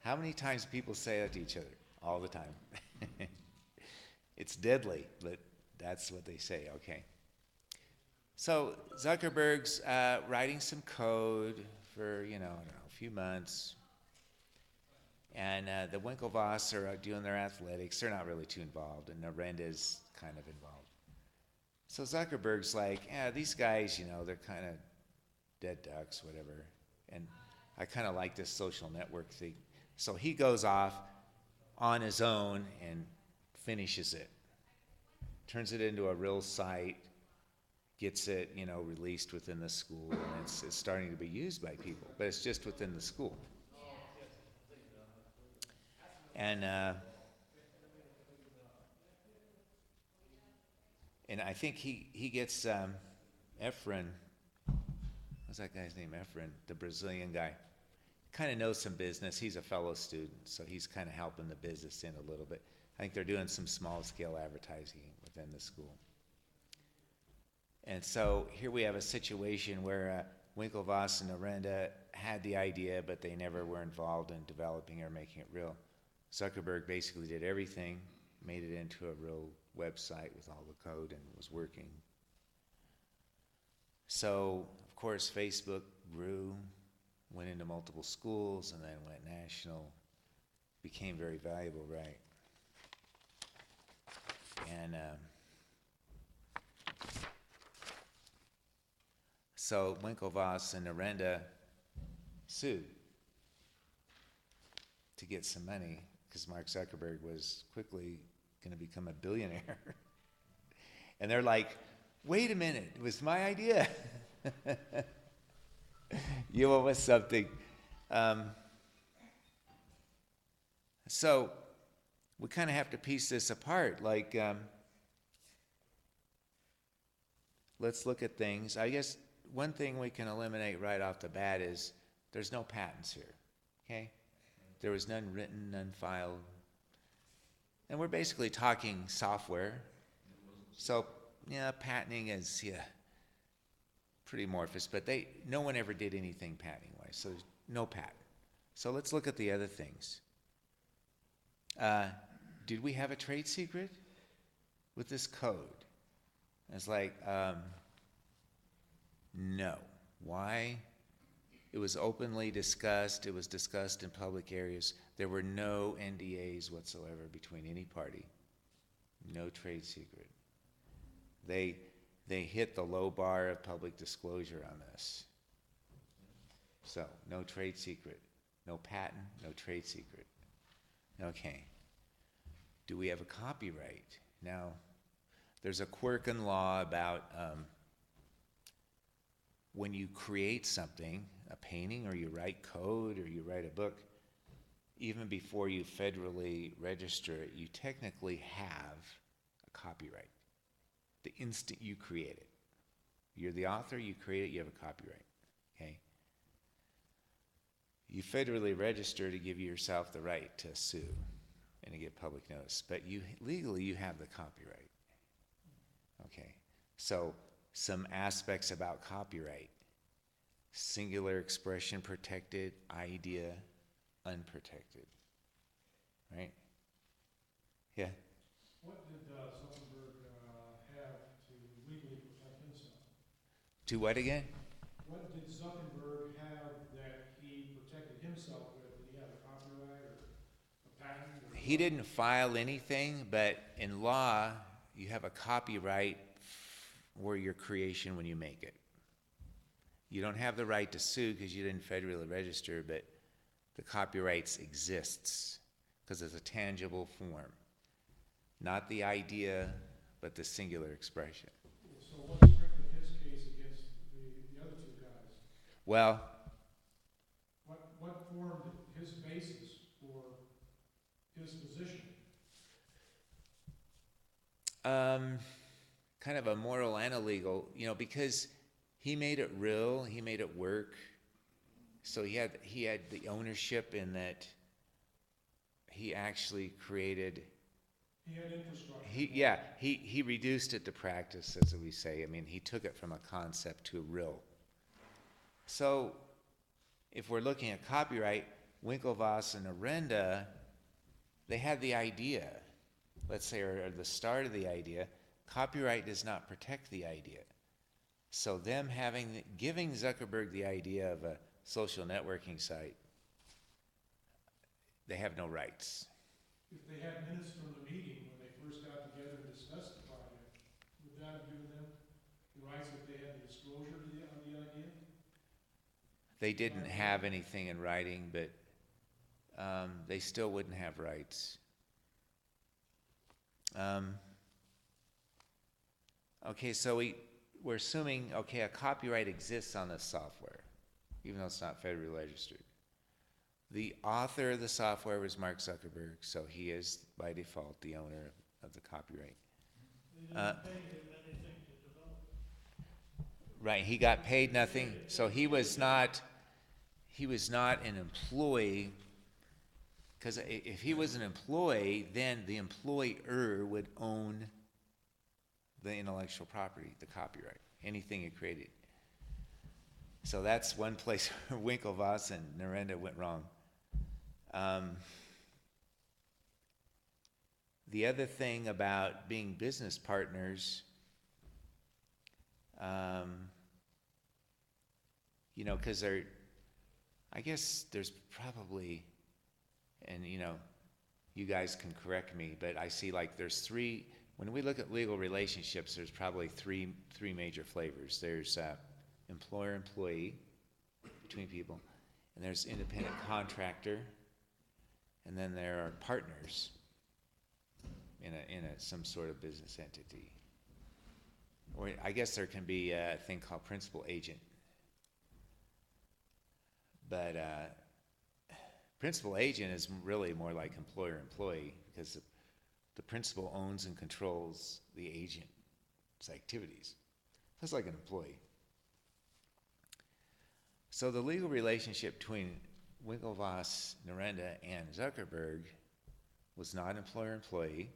How many times people say that to each other? All the time. It's deadly, but that's what they say, okay. So Zuckerberg's writing some code for, a few months. And the Winklevoss are doing their athletics. They're not really too involved, and Narendra's kind of involved. So Zuckerberg's like, these guys, they're kind of dead ducks, whatever. And I kind of like this social network thing. So he goes off on his own and finishes it, turns it into a real site, gets it, released within the school, and it's starting to be used by people, but it's just within the school. And I think he gets Efren, what's that guy's name? Efren, the Brazilian guy. Kind of knows some business. He's a fellow student, so he's kind of helping the business in a little bit. I think they're doing some small-scale advertising within the school. And so here we have a situation where Winklevoss and Arenda had the idea, but they never were involved in developing or making it real. Zuckerberg basically did everything, made it into a real website with all the code, and was working. So, of course, Facebook grew, went into multiple schools, and then went national, became very valuable, right? And so Winklevoss and Arenda sued to get some money, because Mark Zuckerberg was quickly going to become a billionaire. And they're like, wait a minute, it was my idea. You owe us something. So we kind of have to piece this apart. Like, let's look at things. I guess one thing we can eliminate right off the bat is there's no patents here, okay? There was none written, none filed. And we're basically talking software. So, yeah, patenting is, pretty amorphous, but no one ever did anything patenting-wise, so there's no patent. So let's look at the other things. Did we have a trade secret with this code? It's like, no. Why? It was openly discussed. It was discussed in public areas. There were no NDAs whatsoever between any party. No trade secret. They hit the low bar of public disclosure on this. So, no trade secret. No patent, no trade secret. Okay. Do we have a copyright? Now, there's a quirk in law about when you create something, a painting, or you write code, or you write a book, even before you federally register it, you technically have a copyright. The instant you create it. You're the author, you create it, you have a copyright, okay? You federally register to give yourself the right to sue and to get public notice, but legally you have the copyright, okay? So some aspects about copyright: singular expression protected, idea unprotected, right? Yeah. What did Zuckerberg have to legally protect himself? To what again? What did Zuckerberg have that he protected himself with? Did he have a copyright or a patent? He didn't file anything, but in law, you have a copyright for your creation when you make it. You don't have the right to sue because you didn't federally register, but the copyright exists because it's a tangible form. Not the idea, but the singular expression. So what strengthened his case against the other two guys? Well, what formed his basis for his position? kind of a moral and a legal, because he made it real, he made it work. So he had the ownership in that he actually created. He had infrastructure. He reduced it to practice, as we say. I mean, he took it from a concept to a real. So if we're looking at copyright, Winklevoss and Arenda, they had the idea, let's say, or the start of the idea. Copyright does not protect the idea. So them giving Zuckerberg the idea of a social networking site, they have no rights. If they had minutes from the meeting when they first got together and discussed the project, would that have given them the rights that they had the disclosure on the idea? they didn't have anything in writing, but they still wouldn't have rights. Okay, so we're assuming, okay, a copyright exists on this software, even though it's not federally registered. The author of the software was Mark Zuckerberg, so he is by default the owner of the copyright. They didn't pay him anything to develop it. Right, he got paid nothing, so he was not an employee, because if he was an employee, then the employer would own the intellectual property, the copyright, anything he created. So that's one place where Winklevoss and Narendra went wrong. The other thing about being business partners, you know, because I guess there's probably, and you know, you guys can correct me, but I see like there's three, when we look at legal relationships, there's probably three major flavors. There's employer-employee between people, and there's independent contractor, and then there are partners in some sort of business entity. Or I guess there can be a thing called principal agent. But principal agent is really more like employer-employee, because the principal owns and controls the agent's activities. That's like an employee. So the legal relationship between Winklevoss, Narendra, and Zuckerberg was not employer-employee.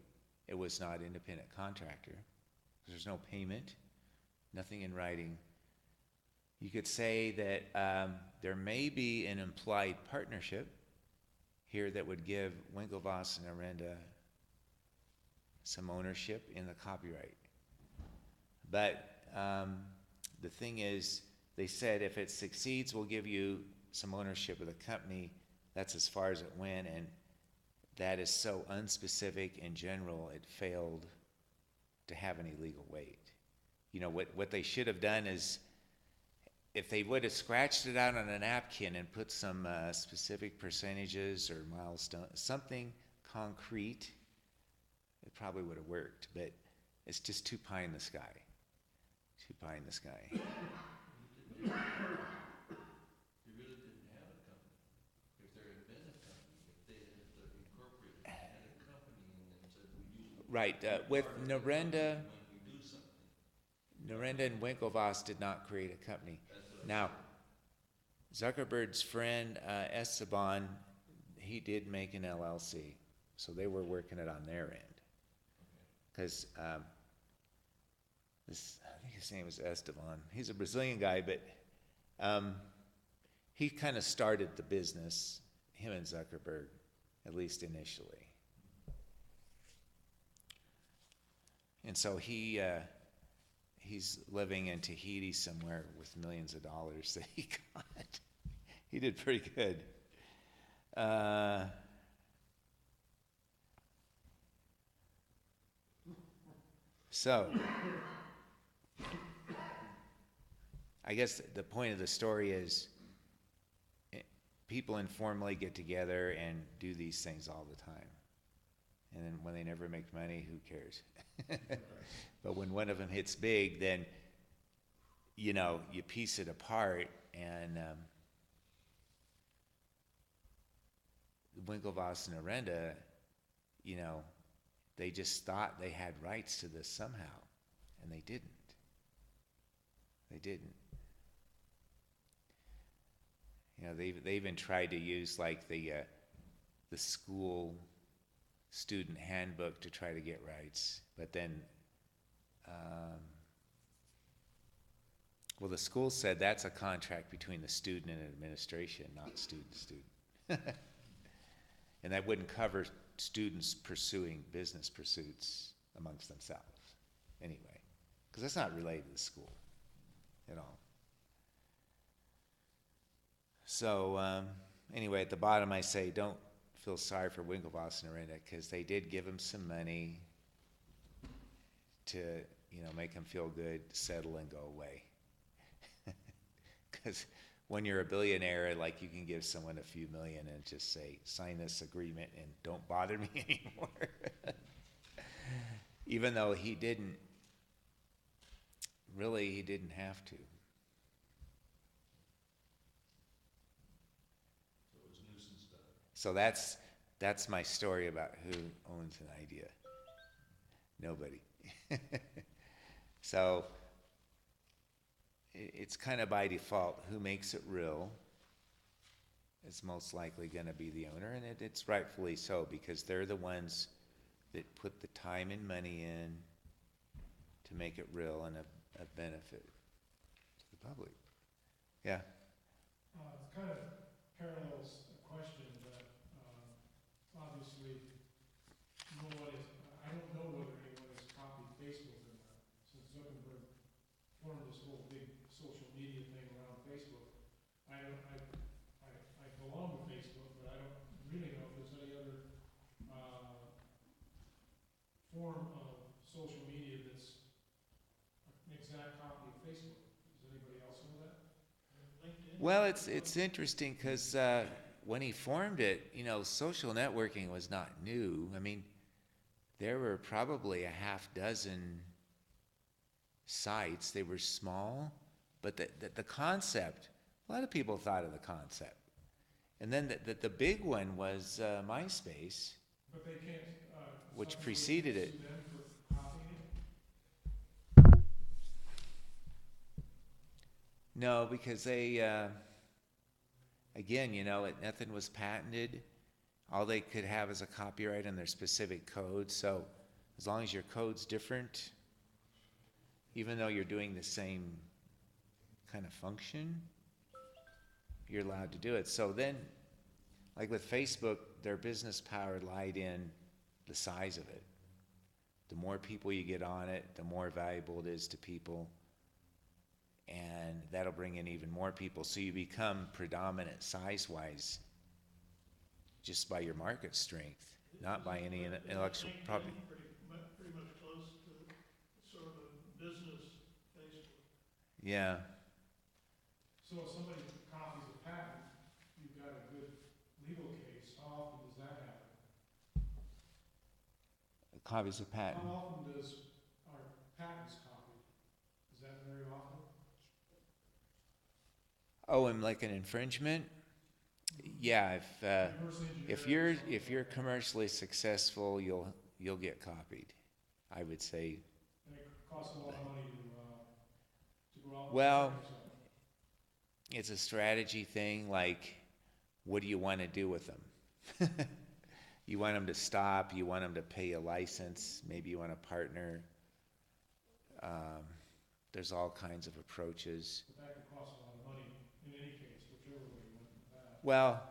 It was not independent contractor. There's no payment, nothing in writing. You could say that there may be an implied partnership here that would give Winklevoss and Narendra some ownership in the copyright. But the thing is, they said if it succeeds, we'll give you some ownership of the company. That's as far as it went, and that is so unspecific and general, it failed to have any legal weight. You know, what they should have done is, if they would have scratched it out on a napkin and put some specific percentages or milestones, something concrete, it probably would have worked. But it's just too pie in the sky. Too pie in the sky. You really didn't have a company. If there had been a company, if they had incorporated, had a company and then said, we do. Right. With Narendra, When we do something. Narendra and Winklevoss did not create a company. That's what I Now, Zuckerberg's friend Esteban, he did make an LLC, so they were working it on their end. Because I think his name is Esteban. He's a Brazilian guy, but he kind of started the business, him and Zuckerberg, at least initially. And so he's living in Tahiti somewhere with millions of dollars that he got. He did pretty good. So, I guess the point of the story is people informally get together and do these things all the time. And then when they never make money, who cares? But when one of them hits big, then, you know, you piece it apart, and Winklevoss and Narendra, you know, they just thought they had rights to this somehow, and they didn't. They didn't. You know, they even tried to use like the school student handbook to try to get rights, but then, well, the school said that's a contract between the student and administration, not student-student. And that wouldn't cover students pursuing business pursuits amongst themselves anyway, because that's not related to the school at all. So anyway, at the bottom I say don't feel sorry for Winklevoss and Narendra, because they did give him some money to, you know, make him feel good, settle, and go away. Because when you're a billionaire, like you can give someone a few million and just say, sign this agreement and don't bother me anymore. Even though he didn't have to. So it was nuisance stuff. So that's my story about who owns an idea. Nobody. So it's kind of by default, who makes it real is most likely going to be the owner, and it's rightfully so, because they're the ones that put the time and money in to make it real and a benefit to the public. Yeah. It kind of parallels a question that, obviously, I don't know whether anyone has copied Facebook or not. Since Zuckerberg formed this whole big social media thing around Facebook, I belong to Facebook, but I don't really know if there's any other, form of social media that's an exact copy of Facebook. Does anybody else know that? LinkedIn. Well, it's interesting because when he formed it, social networking was not new. I mean, there were probably a half dozen sites. They were small, but the concept, a lot of people thought of the concept. And then the big one was MySpace, But they can't, which Zuckerberg preceded can't it. sue them for copying it? No, because they, again, nothing was patented. All they could have is a copyright on their specific code. So as long as your code's different, even though you're doing the same kind of function, you're allowed to do it. So then, like with Facebook, their business power lied in the size of it. The more people you get on it, the more valuable it is to people. And that'll bring in even more people. So you become predominant size-wise just by your market strength, not by any intellectual property. Pretty much close to sort of a business Facebook. Yeah. So if somebody copies a patent, you've got a good legal case. How often does that happen? Copies of patent. How often does our patents copied? Is that very often? Oh, and like an infringement? Yeah, Reverse engineering, if you're commercially successful, you'll get copied, I would say. And it costs a lot of money to go out and Well, protect yourself. it's a strategy thing, like, what do you want to do with them? You want them to stop, you want them to pay a license, maybe you want to partner. There's all kinds of approaches. But that could cost a lot of money in any case, whichever way you went with that. Well,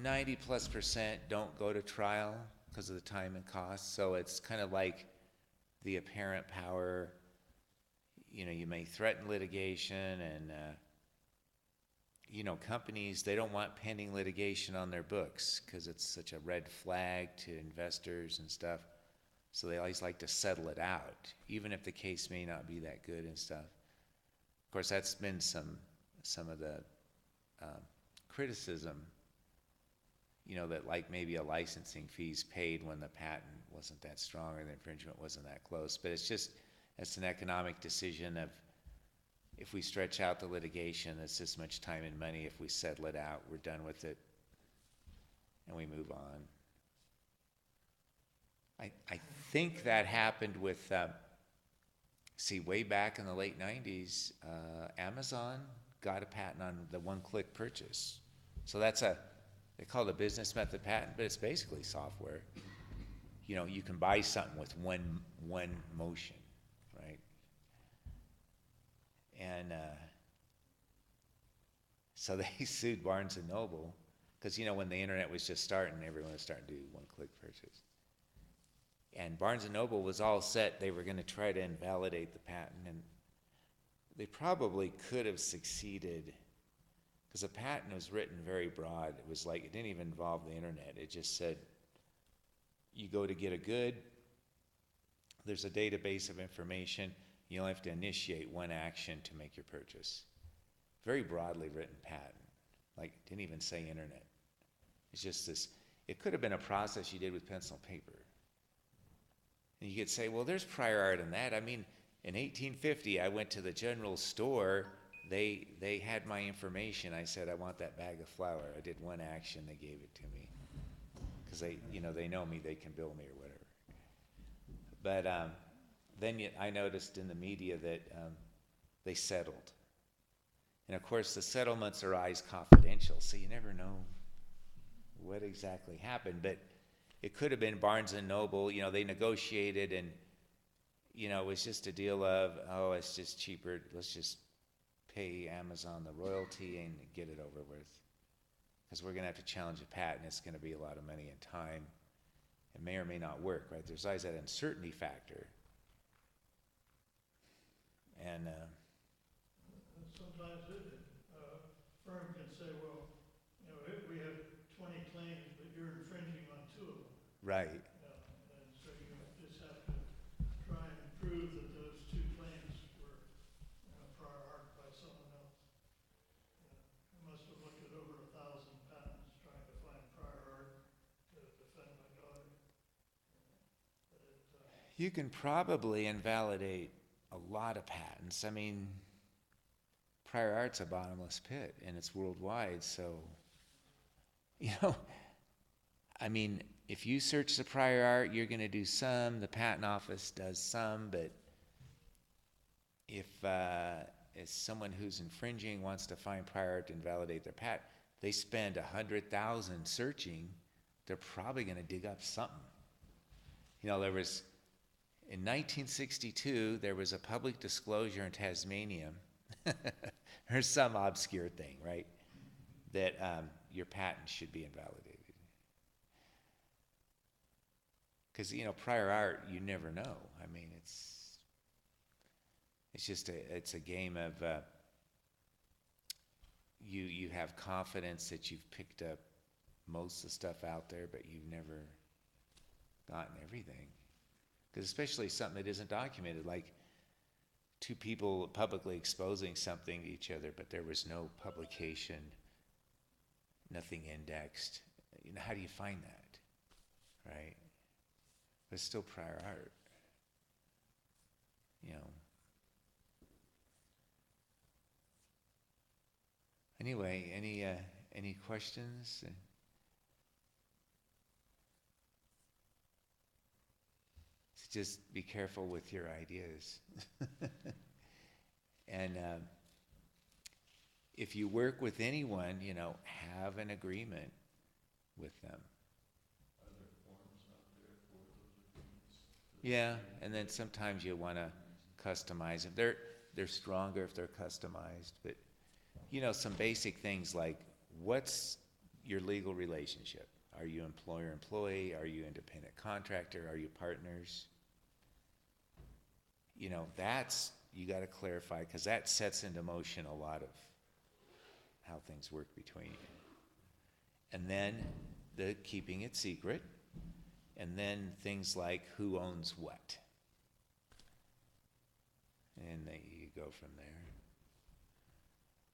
90+% don't go to trial because of the time and cost, so it's kind of like the apparent power. You may threaten litigation, and companies, they don't want pending litigation on their books because it's such a red flag to investors and stuff. So they always like to settle it out, even if the case may not be that good and stuff. Of course, that's been some of the criticism, that like maybe a licensing fee's paid when the patent wasn't that strong or the infringement wasn't that close. But it's an economic decision of, if we stretch out the litigation, it's this much time and money. If we settle it out, we're done with it, and we move on. I think that happened with, way back in the late 90s, Amazon got a patent on the one-click purchase. So they call it a business method patent, but it's basically software. You can buy something with one motion, right? And so they sued Barnes & Noble because, when the internet was just starting, everyone was starting to do one-click purchase. And Barnes & Noble was all set. They were going to try to invalidate the patent, and they probably could have succeeded because the patent was written very broad. It was like, it didn't even involve the internet. It just said, you go to get a good, there's a database of information, you only have to initiate one action to make your purchase. very broadly written patent, like didn't even say internet. It's just this, it could have been a process you did with pencil and paper. And you could say, well, there's prior art in that. I mean, in 1850, I went to the general store, they had my information. I said, I want that bag of flour. I did one action, they gave it to me. Because they know me, they can bill me or whatever. But then I noticed in the media that they settled. And of course, the settlements are always confidential, so you never know what exactly happened. But it could have been Barnes and Noble, they negotiated, and it was just a deal of, oh, it's just cheaper, let's just pay Amazon the royalty and get it over with. Because we're going to have to challenge a patent, it's going to be a lot of money and time. It may or may not work, right? There's always that uncertainty factor. And sometimes a firm can say, well, we have 20 claims, but you're infringing on 2 of them. right, And so you just have to try and prove that those 2 claims were prior art by someone else. I must have looked at over 1,000 patents trying to find prior art to defend my daughter. you can probably invalidate a lot of patents. I mean, prior art's a bottomless pit, and it's worldwide, so, I mean, if you search the prior art, you're going to do some, the patent office does some, but if someone who's infringing wants to find prior art to invalidate their patent, they spend 100,000 searching, they're probably going to dig up something. There was, in 1962, there was a public disclosure in Tasmania, or some obscure thing, right, that your patent should be invalidated. Because, prior art, you never know. I mean, it's just it's a game of, you have confidence that you've picked up most of the stuff out there, but you've never gotten everything. Because especially something that isn't documented, like 2 people publicly exposing something to each other, but there was no publication, nothing indexed. How do you find that, right? But it's still prior art, Anyway, any questions? Just be careful with your ideas. And if you work with anyone, have an agreement with them. Are there forms out there for those agreements? Yeah, and then sometimes you want to customize them. They're stronger if they're customized, but some basic things like, what's your legal relationship? Are you employer-employee? Are you independent contractor? Are you partners? That's, you got to clarify, because that sets into motion a lot of how things work between you. And then the keeping it secret, and then things like who owns what. And then you go from there.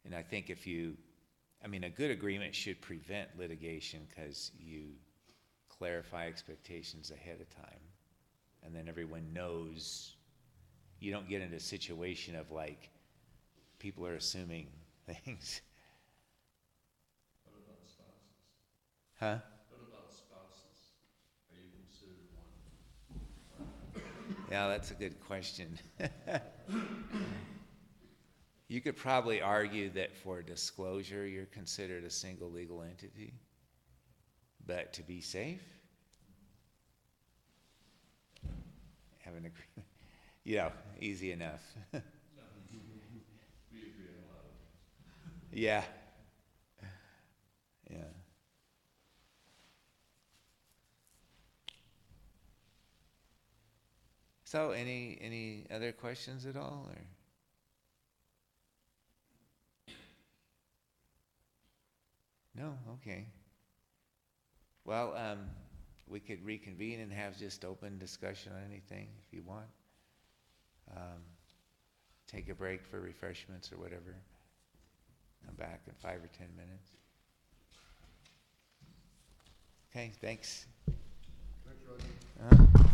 And I think a good agreement should prevent litigation, because you clarify expectations ahead of time. And then everyone knows. You don't get into a situation of like, people are assuming things. What about spouses? Huh? What about spouses? Are you considered one? Yeah, that's a good question. You could probably argue that for disclosure, you're considered a single legal entity. But to be safe, have an agreement. Easy enough. We agree on a lot of things. Yeah. Yeah. So, any other questions at all, or? No? Okay. Well, we could reconvene and have just open discussion on anything if you want. Take a break for refreshments or whatever. I'm back in 5 or 10 minutes. Okay, thanks. Thanks, Roger. Uh-huh.